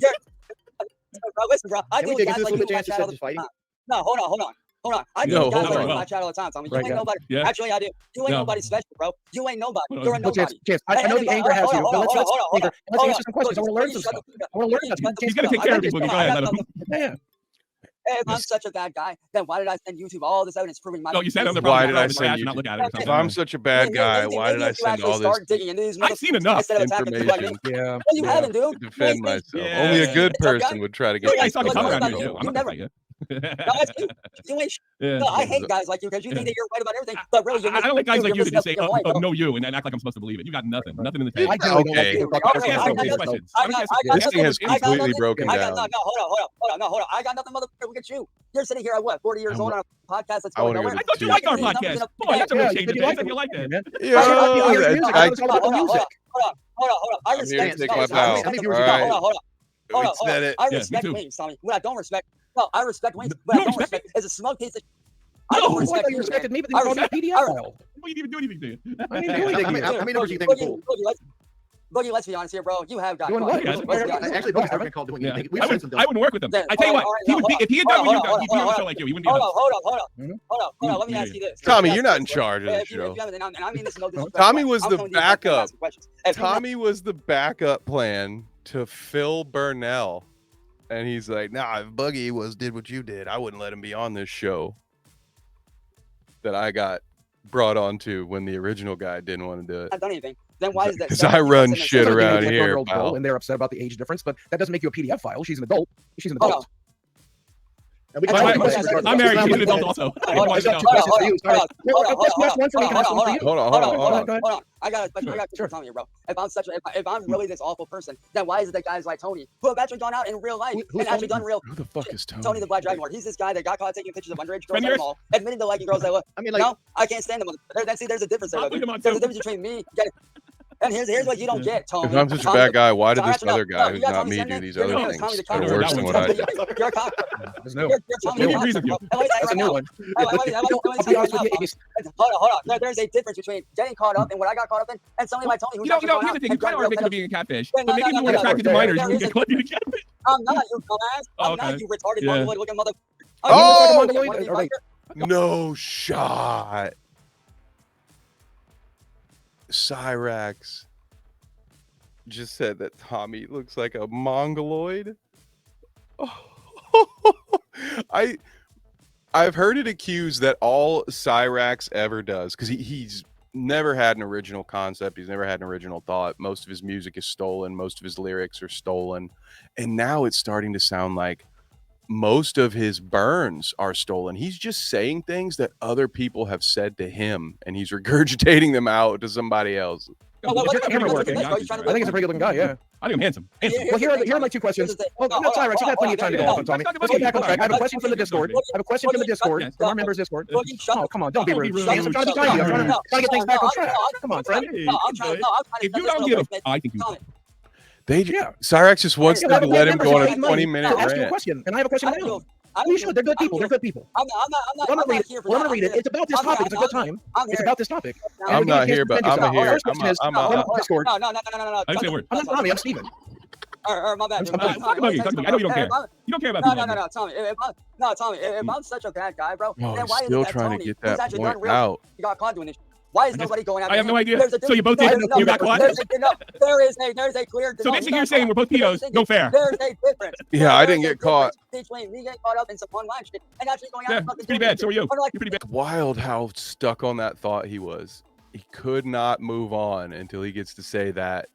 listen, bro. I do guys like you on my chat all the time. No, hold on. I do guys like you on my chat all the time, Tommy. You ain't nobody. Actually, I do. You ain't nobody special, bro. You ain't nobody. You're a nobody. Chance, I know the anger has you, but let's answer some questions. I want to learn some stuff. He's going to take care of people. Go ahead. Yeah. If I'm such a bad guy, then why did I send YouTube all this evidence proving my? No, you said on the why did I send you? Not look at it. If I'm such a bad guy, why did I send all this? I've seen enough information. Yeah. You haven't, dude. To defend myself. Only a good person would try to get. I'm not No, that's you. You ain't Yeah. no, I hate guys like you because you think that you're right about everything, but really you're I don't like guys like you that just say, point, "Oh, no, you," and then act like I'm supposed to believe it. You got nothing in the tank. I generally don't like Okay. people I'm talking just about asking things. questions. This thing has completely broken I down. got hold on. I got nothing, motherfucker. Look at you. You're sitting here at what, 40 years old on a podcast that's I going wanna go nowhere. to I thought you liked our podcast. Boy, that's a real change of pace. I feel like that. I I'm here to respect take my bow. All right. We said it. I Yeah, respect me too. wings, Tommy. What I don't respect, no, I respect wings. What I You don't respect respect is a smug piece of. I No, don't Well, I respect thought you you, respected man. me, but then you called me a PDF file. We didn't even do anything to you. I didn't do anything. How many numbers do you think you pulled? Boogie, let's be honest here, bro. You have got Doing caught. what? Yeah, Let's be honest. Actually, Boogie's never been called doing Yeah. anything. We've I said some wouldn't work with him. Yeah. I tell you what, All right, he would be if he had done what you've done. He'd be on a hold show on, like you. He wouldn't be Hold on. on. Let me Yeah. ask you this. Tommy, Let me you're ask not in you this. charge of the If you show. haven't, and I mean this no disrespect. Tommy was I'm the coming to you and backup. asking questions. If you Tommy was the backup plan to Phil Burnell, and he's like, "Nah, if Boogie did what you did, I wouldn't let him be on this show." That I got brought onto when the original guy didn't want to do it. have done anything, then why is that? 'Cause I run shit Sometimes around they have a here, 21-year-old girl, pal. and they're upset about the age difference, but that doesn't make you a PDF file. She's an adult. She's an adult. And we I'm can married. talk about this. I'm married. She's an adult also. I got two questions for you. Sorry. That's one for me. Can I ask one for you? Hold on. Go ahead. I got a question for Tommy, bro. If I'm really this awful person, then why is it that guys like Tony, who have actually gone out in real life Who's and actually done real? Who the fuck is Tony? Tony the Black Dragon Lord. He's this guy that got caught taking pictures of underage girls Friend at yours? the mall, admitting to liking girls that look. I mean, like, No, I can't stand them. See, there's a difference there. I'll though, put dude. him on There's a too. difference between me getting. And here's what you don't get, Tony. If I'm such a Tommy, bad guy, why did Tommy, this other no, guy you who's got not Tommy me do Sandman? these You're other Tommy things the that are Conqueror. worse than what I do? You're a cop. There's no. You're Tommy He the agrees with you. That's a new one. Hold on. There's a difference between getting caught up and what I got caught up in, and somebody like Tony who's Here's the thing. You kind of are victim of being a catfish. But maybe if you weren't attracted to minors, you wouldn't get caught being a catfish. I'm not, you dumbass. I'm Okay. not, you retarded Yeah. mongoloid looking mother. Oh! All right. No shot. Cyraxx just said that Tommy looks like a mongoloid. I've heard it accused that all Cyraxx ever does, because he's never had an original concept, he's never had an original thought. Most of his music is stolen, most of his lyrics are stolen, and now it's starting to sound like most of his burns are stolen. He's just saying things that other people have said to him, and he's regurgitating them out to somebody else. I think it's a pretty good looking guy, yeah. I think I'm handsome. Well, here are my two questions. Well, no, Cyraxx, you got plenty of time to go off on Tommy. Let's get back on track. I have a question from the Discord. From our members' Discord. Oh, come on, don't be rude. I'm trying to be kind. I'm trying to get things back on track. Come on, friend. If you don't give a, I think you. Cyraxx just wants them to let him go on a 20-minute Ask you a rant. question, and I have a question for you. You should. They're good people. They're good people. I'm not here for that. I'm gonna read it. It's about this topic. It's a good time. It's about this topic. I'm not here, but I'm here. Discord. No. I didn't say a word. I'm not Tommy. I'm Steven. My bad. Talk about you. I know you don't care. You don't care about people. No, Tommy. If I'm such a bad guy, bro, Oh, then why he's is still it that trying Tony, to get who's that actually point done real, out. you got caught doing this? Why is nobody going after I have him? no idea. There's a So you both did? You got caught? There's a clear. So basically you're saying we're both pedos. No fair. There's a difference. Yeah, I didn't get caught. Between me getting caught up in some online shit and actually going out Yeah, and fucking it's pretty doing bad. So are you. shit. You're pretty bad. Wild how stuck on that thought he was. He could not move on until he gets to say that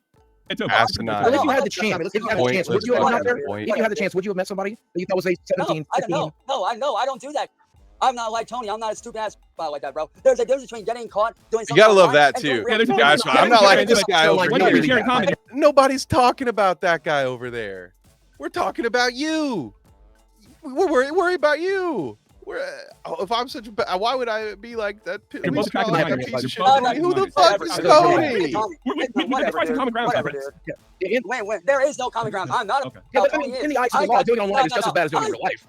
It's okay. asinine. Well, if you had the chance, would you have gone out there? Point. If you had the chance, would you have met somebody that you thought was a 17, 15? No, I don't do that. I'm not like Tony. I'm not a stupid ass like that, bro. There's a difference between getting caught doing You something. gotta love online that and doing too. real Yeah, there's a shit. Guys, I'm not like this guy over Why don't we share here. a comment? Nobody's talking about that guy over there. We're talking about you. We're worried about you. If I'm such a why would I be like that? You're both attracted to minors. Piece of shit. You're both Who the attracted fuck to is minors. Tony? We can find some common ground. Wait, there is no common ground. I'm not. Okay. Yeah, but I mean, in the eyes of the law, doing it online is just as bad as doing it in real life.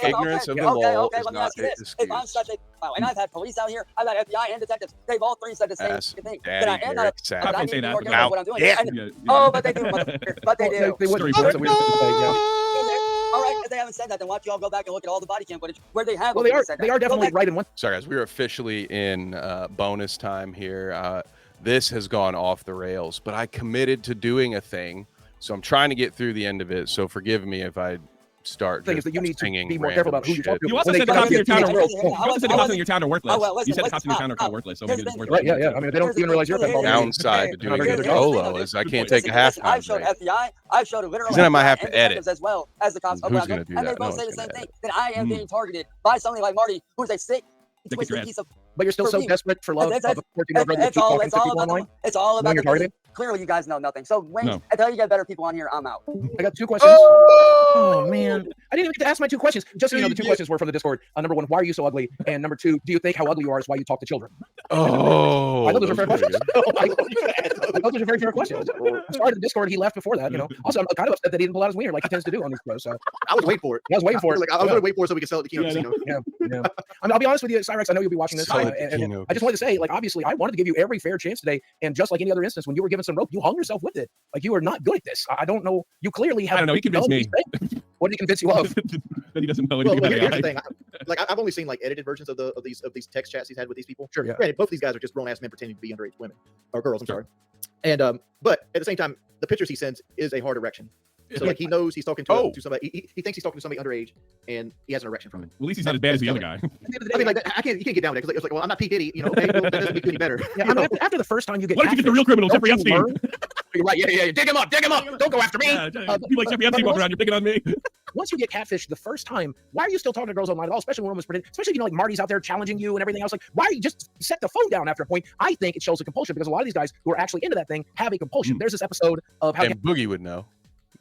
Ignorance of the law is let me not ask you this. excuse. If I'm such a and I've had police out here, I've had FBI and detectives. They've all three said the same Yes, thing. Daddy That I am not. Derek Sapp. But I I need say to be that, more but careful what I'm doing. Yeah. And- Yeah, Oh, but they do, motherfucker. But they do. They would. Story That's a weird thing to say, yeah. All right, if they haven't said that, then why don't you all go back and look at all the body cam footage where they have. Well, they are. said They that. are Go definitely back- right in one. Sorry, guys. We are officially in bonus time here. This has gone off the rails, but I committed to doing a thing, so I'm trying to get through the end of it. So forgive me if I start thing is that you need to singing be more careful random about who you shit. talk to. You also When said they the cops in try your to town get are you- worthless. You also said the cops in your town are worthless. Listen, You said the cops in your stop, town are stop. worthless. So Here's maybe the it's thing. worth Right, yeah. I mean, they don't even realize you're Here's the involved. Downside to doing Here's it the solo is I can't take a halftime I've showed break. FBI, I've showed literal Because then I might FBI have to and detectives edit. as well as the cops. Who's gonna do and they that? No both say the one's same gonna thing, that I am being targeted by somebody like Marty, who's a sick, They kick your twisted ass. piece of. But you're still For so me, desperate for love of a 14-year-old girl that It's keep all talking to people about online. it's all about Knowing you're the targeted? Clearly, you guys know nothing. So, Wayne, No. until you get better people on here, I'm out. I got 2 questions. Oh man, I didn't even get to ask my 2 questions. Just so you know, the 2 questions were from the Discord. Number 1, why are you so ugly? And number 2, do you think how ugly you are is why you talk to children? Oh, I thought those are fair those are questions. I thought those are very fair questions. I started the Discord. He left before that. You know. Also, I'm kind of upset that he didn't pull out his wiener like he tends to do on these shows. So I was waiting for it. I was waiting for it. Like, I was going to wait for it so we could sell it to Kino Casino. Yeah. I mean, I'll be honest with you, Cyraxx. I know you'll be watching this. Sell it to And Kino I just wanted to say, like, obviously, I wanted to give you every fair chance today. And just like any other instance, when you were given some rope, you hung yourself with it. Like, you are not good at this. I don't know. You clearly have. I don't know. He convinced me. What did he convince you of? That he doesn't know Well, anything here's about the AI. thing. I've only seen like edited versions of these text chats he's had with these people. Sure, yeah. Granted, both these guys are just grown ass men pretending to be underage women or girls. I'm sorry. And but at the same time, the pictures he sends is a hard erection. So like he knows he's talking to somebody. He thinks he's talking to somebody underage, and he has an erection from it. Well, at least he's not as bad as the other guy. I mean, like you can't get down with it because it's like, well, I'm not P Diddy, you know. Okay, well, that doesn't make you any better. Yeah, I mean, after the first time you get. What if you get the real criminal, Jeffrey Epstein? You're right. Yeah. Dig him up. Don't go after me. Yeah, you like Jeffrey Epstein walking around, you're picking on me. Once you get catfished the first time, why are you still talking to girls online at all? Especially when women's pretending, especially if you know like Marty's out there challenging you and everything else. Like, why are you just set the phone down after a point? I think it shows a compulsion because a lot of these guys who are actually into that thing have a compulsion. There's this episode of how And Boogie would know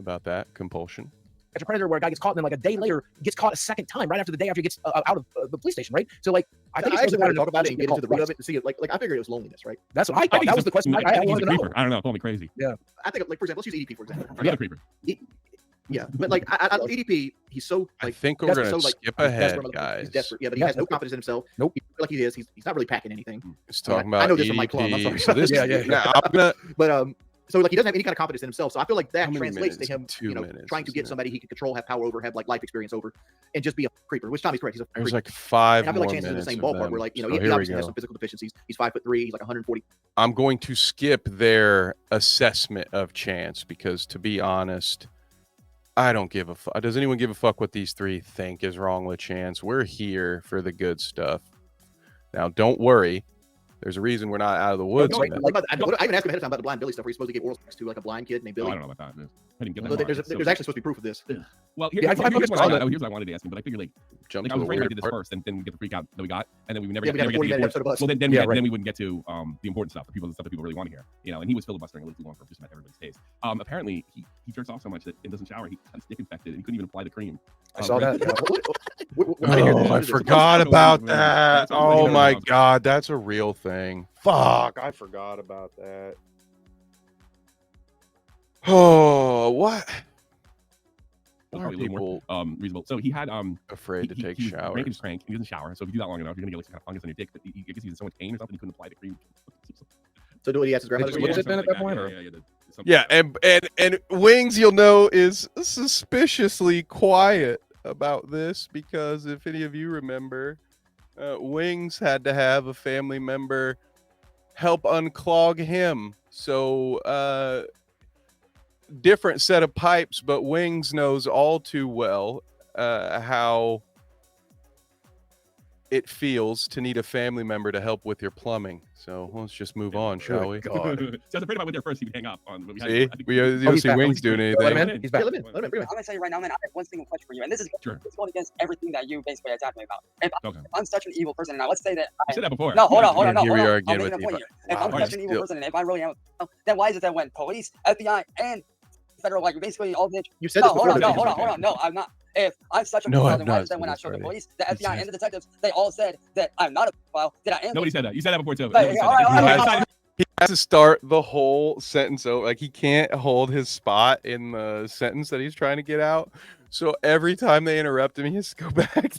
about that compulsion. Catch a Predator where a guy gets caught and then like a day later gets caught a second time right after the day after he gets out of the police station, right? So like I think I actually want to talk about it and get into the root of it to see it. Like I figured it was loneliness, right? That's what I thought. That was the question I think he's wanted a to know. creeper. I don't know. Call me crazy. I think like for example, let's use EDP for example. Another creeper. Yeah, but like EDP, he's so like. I think we're gonna skip ahead, He's guys. desperate. Yeah, but he has no confidence in himself. Nope. He feels like he is. He's not really packing anything. He's talking about I know this from Mike Plum. I'm sorry. So this, Yeah. I'm gonna. But so like he doesn't have any kind of confidence in himself. So I feel like that How many translates to minutes? him, 2 you know, minutes, trying to get isn't it? somebody he can control, have power over, have like life experience over, and just be a creeper. Which Tommy's correct. He's a There's creeper. like 5 And I feel more like Chance is in the minutes same of ballpark them. where like, you know, So he here we obviously has go. some physical deficiencies. He's 5'3", he's like 140. I'm going to skip their assessment of Chance because, to be honest, I don't give a fuck. Does anyone give a fuck what these 3 think is wrong with Chance? We're here for the good stuff. Now, don't worry. There's a reason we're not out of the woods. I yet. even asked him ahead of time about the blind Billy stuff where he's supposed to give oral sex to like a blind kid named Oh, I Billy. don't know about that. I didn't get So that. there's actually supposed to be proof of this. Well, Yeah, I here's what saw I that. here's what I wanted to ask him, but I figured like Jump I was to a afraid we weird did this part. first, and then we get the freak out that we got, and then we would never Yeah, get we got a to 40-minute the episode of us. well, then Yeah, right. we wouldn't get to the important stuff, the stuff that people really want to hear, you know. And he was filibustering a little too long for just about everybody's taste. Apparently he jerks off so much that it doesn't shower. He got his dick infected, and he couldn't even apply the cream. I saw that. Oh, I forgot about that. Oh my god, that's a real thing. Fuck, I forgot about that. Oh, what? Why are Probably a little people more reasonable. So he had afraid to take he was showers? breaking his crank. He doesn't shower, so if you do that long enough, you're gonna get like some kind of fungus on your dick. But I guess he was in so much pain or something, he couldn't apply the cream. So do what he asked his grandmother. What has it been at that point? Yeah, and Wings, you'll know, is suspiciously quiet about this because if any of you remember, Wings had to have a family member help unclog him. So different set of pipes, but Wings knows all too well how it feels to need a family member to help with your plumbing. So let's just move on, shall we? So I was afraid if I went there first, he would hang up on. But we had, See, you don't see Wings doing anything. He's back. Let him in. I'm gonna tell you right now, man. I have one single question for you, and this is it's going against everything that you basically attacked me about. If I'm such an evil person, and now let's say that I said that before. No, hold on. And here we are again I'm with making a point Eva. here. If I'm such an evil person, and if I really am, then why is it that when police, FBI, and federal, like basically all the You said this before. hold on. No, I'm not. If I'm such a No, pedophile, I'm then why not is it that when I showed the already. police, the FBI, and the detectives, they all said that I'm not a pedophile, that I am? Nobody said that. You said that before too. But, all right. He has to start the whole sentence over. Like he can't hold his spot in the sentence that he's trying to get out. So every time they interrupt him, he has to go back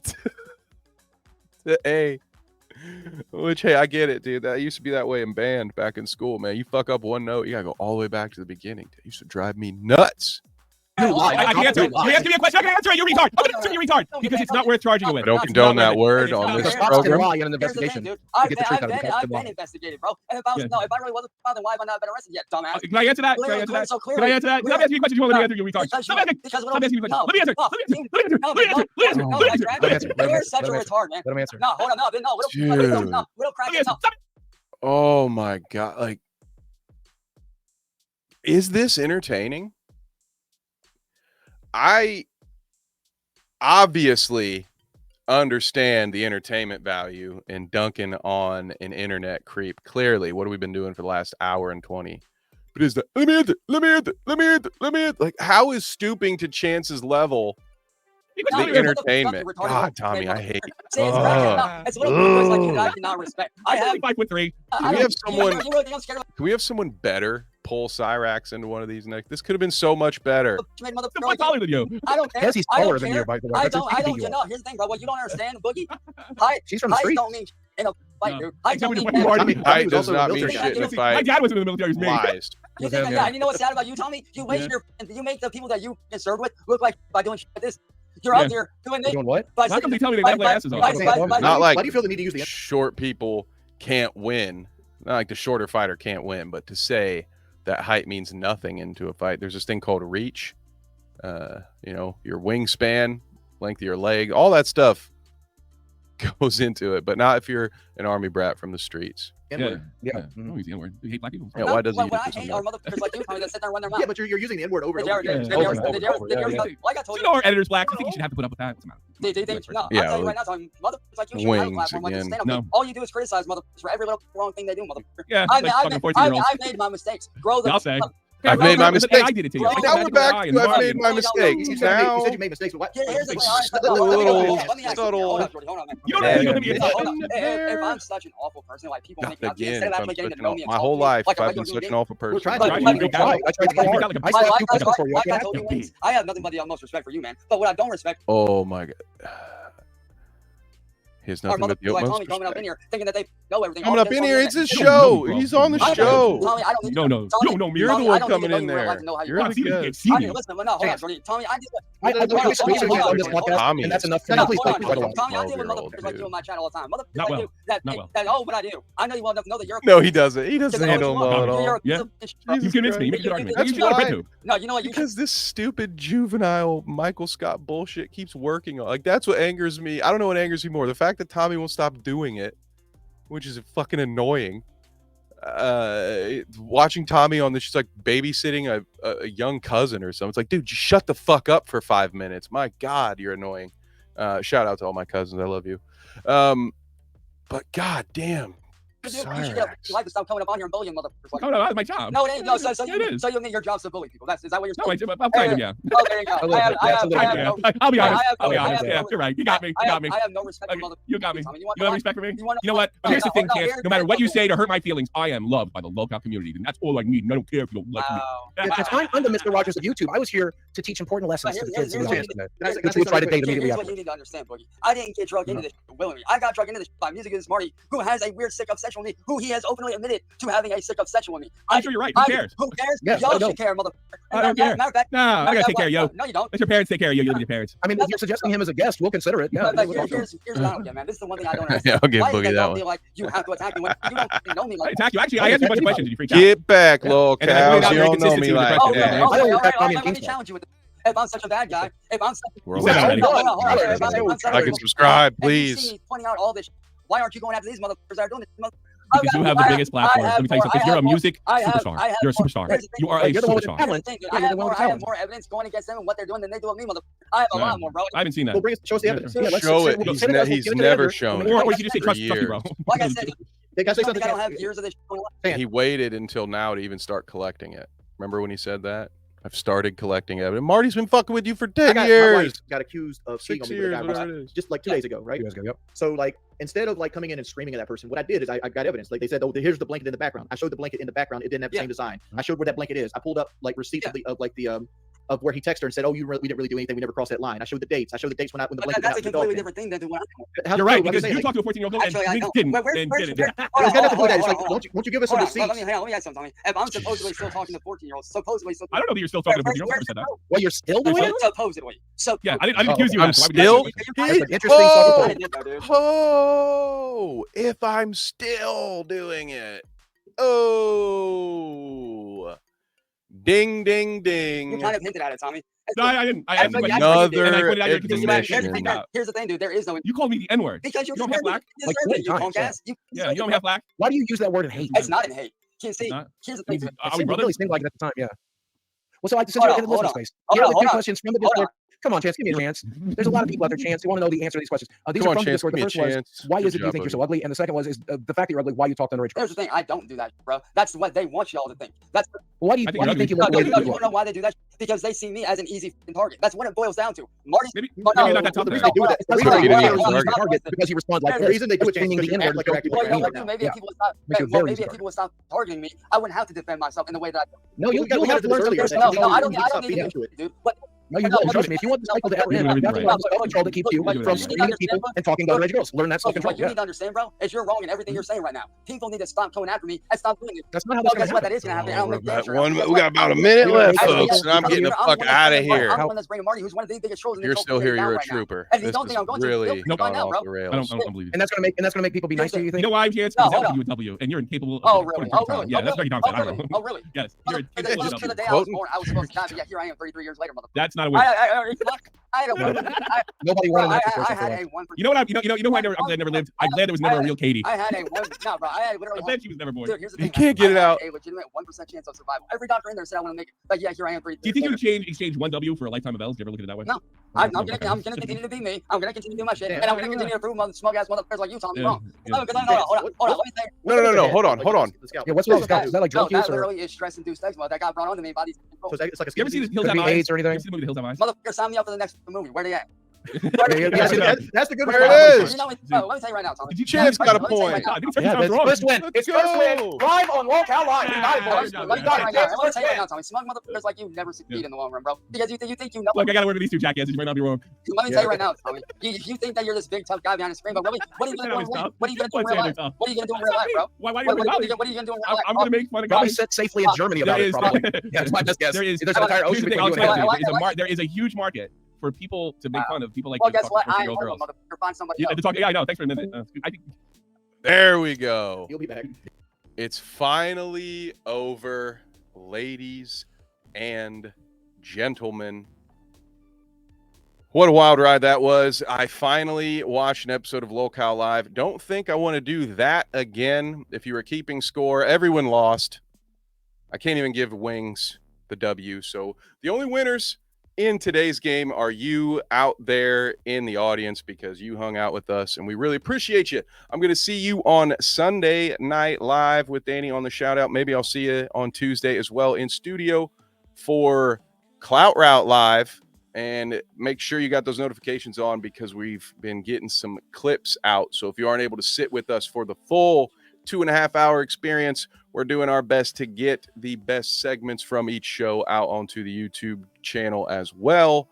to A. Which, hey, I get it, dude. That used to be that way in band back in school, man. You fuck up one note, you gotta go all the way back to the beginning. It used to drive me nuts. I can't answer it. You asked me a question. I can answer it. You retard. I'm gonna answer you retard because it's not worth charging you with. I don't condone that word on this program. Lie in an investigation. I've been investigated, bro. And if I really wasn't bothered, why have I not been arrested yet, dumbass? Can I answer that? Can I answer that? Can I answer that? Stop asking me questions you won't let me answer, you retard. Stop asking me questions. Let me answer. You're such a retard, man. Let him answer. No, hold on. No. We'll crack it. Oh my God. Like, is this entertaining? I obviously understand the entertainment value in dunking on an internet creep. Clearly, what have we been doing for the last hour and 20? But is the let me answer. Like, how is stooping to Chance's level the entertainment? God, Tommy, I hate you. It's a little bit like you I cannot respect. I have 5'3". Can we have someone better pull Cyraxx into one of these next? This could have been so much better. I'm taller than you. I don't care. Yes, he's taller than you, by the way. I don't know. Here's the thing, bro. What you don't understand, Boogie. She's from the street. Don't mean in a fight, dude. Height does not mean shit in a fight. My dad was in the military. Lies. And you know what's sad about you, Tommy? You make the people that you served with look like by doing shit like this. You're out there doing this. Doing what? How come they tell me they have their asses on? Not like why do you feel the need to use the short people can't win. Not like the shorter fighter can't win, but to say that height means nothing into a fight. There's this thing called reach. Your wingspan, length of your leg, all that stuff goes into it, but not if you're an army brat from the streets. Yeah. No, he's the N-word. We hate black people. Yeah, why does he use I hate our motherfuckers like you, Tommy, that sit there and run their mouth. Yeah, but you're using the N-word over and over You know our editor's black. I think you should have to put up with that. No, I'll tell you right now, Tommy, motherfuckers like you should have a platform like this. No. All you do is criticize motherfuckers for every little wrong thing they do, motherfucker. Yeah, I made my mistakes. Grow them. I'll say. I've made my mistakes. I did it to you. Now we're back to I've made my mistakes. You said you made mistakes, but what? Here's the subtle. If I'm such an awful person, like people make me up, instead of actually getting to know me, my whole life I've been such an awful person. I have nothing but the utmost respect for you, man. But what I don't respect. Oh my God. He has nothing but the utmost coming up in here thinking that they know everything. Coming up in here, it's his show. He's on the show. Tommy, I don't No. You're the one coming in there. You're the guest. Listen, no, hold on, Jordy. Tommy, I and that's enough. Tommy, I deal with motherfuckers like you on my chat all the time. Motherfuckers like you that what I do. I know you well enough to know that you're. No, he doesn't. He doesn't handle them well at all. Yeah. You convinced me. You make a good argument. That's why. No, you know what? Because this stupid juvenile Michael Scott bullshit keeps working on. Like, that's what angers me. I don't know what angers me more. The fact that Tommy won't stop doing it, which is fucking annoying. Watching Tommy on this, she's like babysitting a young cousin or something. It's like, dude, just shut the fuck up for 5 minutes. My God, you're annoying. Shout out to all my cousins. I love you. But God damn. You should like to stop coming up on here and bullying motherfuckers. No, that's my job. No, it ain't. No, so you think your job's to bully people? Is that what you're saying? I'm kind of, yeah. Oh, there you go. I'll be honest. Yeah, you're right. You got me. I have no respect for motherfuckers. You got me. You have respect for me? You know what? Here's the thing, Chance. No matter what you say to hurt my feelings, I am loved by the Lolcowlive community, and that's all I need. And I don't care if you don't like me. I'm the Mr. Rogers of YouTube. I was here to teach important lessons to the kids. Which we'll try to date immediately after. Here's what you need to understand, Boogie. I didn't get drugged into this willingly. I got drugged into this by Music is Marty, who has a weird sick obsession with me, who he has openly admitted to having a sick obsession with me. I'm sure you're right. Who cares? Who cares? Yes, Y'all should care, motherfucker. I don't care. Matter of fact, no, I gotta take care of you. No, you don't. Let your parents take care of you. You live with your parents. I mean, if you're suggesting him as a guest, we'll consider it. Yeah. Here's what I don't get, man. This is the one thing I don't understand. Yeah, I'll give Why Boogie that one. like you have to attack me when you don't know me like I attack you. Actually, I asked you a bunch of questions. You freaked out. Get back, little And then cows. I You really don't know me like Oh, that. let me challenge you with this. If I'm such a bad guy, if I'm such Like and subscribe, please. If you see me pointing out all this, why aren't you going after these motherfuckers that are doing this? Because you have the biggest platform. Let me tell you something. You're a music superstar. You're a superstar. You are a superstar. I have more evidence going against them and what they're doing than they do with me, motherfucker. I have a lot more, bro. I haven't seen that. Well, show us the evidence. Show it. He's never shown it. Or you just say trust you, bro. Like I said, They got to say I something. don't have years of this. He waited until now to even start collecting it. Remember when he said that? I've started collecting evidence. Marty's been fucking with you for 10 years. My wife got accused of cheating on me with a guy whatever it is. just like 2 days ago, right? 2 days ago, yep. So like instead of like coming in and screaming at that person, what I did is I got evidence. Like they said, oh, here's the blanket in the background. I showed the blanket in the background. It didn't have the same design. I showed where that blanket is. I pulled up like receipts of like the of where he texted her and said, "Oh, we didn't really do anything. We never crossed that line." I showed the dates. I showed the dates when the blanket That's a went out completely the dog different thing than what pen. You're right, because you talked to a 14-year-old girl and Actually, I we don't. didn't. Where's and didn't. It's got nothing to do with that. It's like, won't you give us some receipts? Let me ask something, Tommy. If I'm supposedly still talking to 14-year-olds, supposedly still. I don't know that you're still talking to a 14-year-old. Never said that. Well, you're still doing it. Supposedly. So Yeah, I didn't accuse you. I'm of that, so why would you still. ask me? That's an interesting Oh, fucking point. oh, if I'm still doing it. Oh, ding, ding, you ding. kind of hinted at it, Tommy. No, I didn't. I Actually, didn't. Another And I pointed out your admission. Here's the thing, dude. There is no. You called me the N-word. Because you're You don't have black? Like you 20 times, punk ass. Yeah, you don't have black? Why do you use that word in hate? It's not in hate. You see, It's not? here's the I mean, thing. are we It brothers? really seemed like it at the time, yeah. Well, so since Hold you're on, in the listening hold space, Hold here are on, the hold two on. questions from the Hold Discord. Come on, Chance, give me a chance. There's a lot of people out there, Chance, who want to know the answer to these questions. These Come are on, from the Chance, Discord. The give me a first was, chance. why Good is it you job, think you're so buddy. ugly? And the second was, is the fact that you're ugly, why you talk to underage girls. Here's the thing. I don't do that, bro. That's what they want y'all to think. That's Why do you I think think you you're look the way no, that you you want to are? know why they do that? Because they see me as an easy target. That's what it boils down to. Marty. Maybe no, you're not that Well, tough the there. reason they do it, the reason Sorry, they do you it didn't is even easy target because you respond like The the reason they do it, Chance, screaming because the you act N-word like you're acting like Well, you're you know mean what? right Maybe now. if people would stop, Makes it well, very maybe easy if people would stop targeting me, I wouldn't have to defend myself in the way that I do. No, you'll we have to learn earlier. something. No, I don't You need to stop need feeding to, into it. dude. But No, you don't. Trust me. If you want the cycle to ever end, you have to learn the self-control that keeps you from screaming at people and talking to underage girls. Learn that self-control. what you need to understand, bro, is you're wrong in everything you're saying right now. People need to stop coming after me and stop doing it. That's not how Well, that's guess going what? to That is gonna happen. Oh, I'm we're gonna damn about sure. one. Guess We what? got about a minute left, Actually, folks, and I'm getting the fuck out of here. I'm the one that's bringing Marty, who's one of the biggest trolls in the You're social still here. media You're a right now. trooper. And if you This don't think is I'm going to, really you'll find gone out, bro. off the I rails. don't believe And that's going to make people be nice to you. You You think? know why, Chance? No, Because hold that's on. you with W, and you're incapable of. Oh, really? Oh, really? Yeah, that's very dumb. I don't know. Oh, really? Yes, you're For the, incapable of for the W. day I was born, I was supposed to die, but yeah, here I am 33 years later, motherfucker. That's not a win. I don't know. Nobody wanted that I situation had for a life. 1%. You know what? I'm glad I never lived. I'm glad there was never a real Katie. I had a one. No, bro. I had literally. I'm glad she was never born. Dude, here's the You thing. can't get it I had out. a legitimate 1% chance of survival. Every doctor in there said I want to make it. But yeah, here I am 3 Do you think you would exchange one W for a lifetime of L's? Did you ever look at it that way? No. I'm gonna continue to be me. I'm gonna continue to do my shit, and I'm gonna continue to prove smug ass motherfuckers like you, Tommy, wrong. Hold on. Let me say. No. Hold on. Yeah, what's wrong? Is that like No, drug use that or literally is stress-induced eczema that got brought onto me by these people. so it's like a You ever see the Hills could Have be Eyes? AIDS or You ever anything? see the movie The Hills Have Eyes? Motherfucker, sign me up for the next movie. Where they at? That's the good There part. it is. You know, let me tell you right now, Tommy. Chance got a Let me tell you right point. now. Yeah, Sounds wrong. first win. Let's It's first win. go. Live on Lolcowlive. Yeah, Got it, yeah, boys. yeah, Let me yeah. tell you right now. Let me First tell you right win. now, Tommy. Smug motherfuckers like you never succeed in the long run, bro. Because you think you know. Look, I gotta work with these two jackasses. You might not be wrong. Let me tell you right now, Tommy. You think that you're this big tough guy behind the screen, but really, what are you gonna do? What are you gonna do in real life? What are you gonna do in real life, bro? Why What do you are about you it? gonna do in real life? I'm gonna make fun of Probably guys. sit safely in Germany about it. Probably. Yeah, that's my best guess. There's an entire here's ocean the thing, between I'll you and explain him. it to you. There is a huge market for people to make fun of people like Well, you guess what? I talking ain't to 14-year-old homo, girls. motherfucker. Find somebody Yeah, else. I know. Thanks for a minute. I think There we go. You'll be back. It's finally over, ladies and gentlemen. What a wild ride that was. I finally watched an episode of Lolcowlive. Don't think I want to do that again. If you were keeping score, everyone lost. I can't even give Wings the W. So the only winners in today's game are you out there in the audience because you hung out with us and we really appreciate you. I'm going to see you on Sunday Night Live with Danny on the shout out. Maybe I'll see you on Tuesday as well in studio for Clout RouteClive. And make sure you got those notifications on because we've been getting some clips out. So if you aren't able to sit with us for the full 2.5 hour experience, we're doing our best to get the best segments from each show out onto the YouTube channel as well.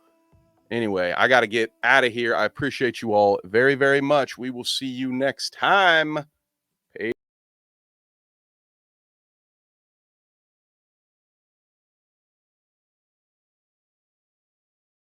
Anyway, I got to get out of here. I appreciate you all very, very much. We will see you next time.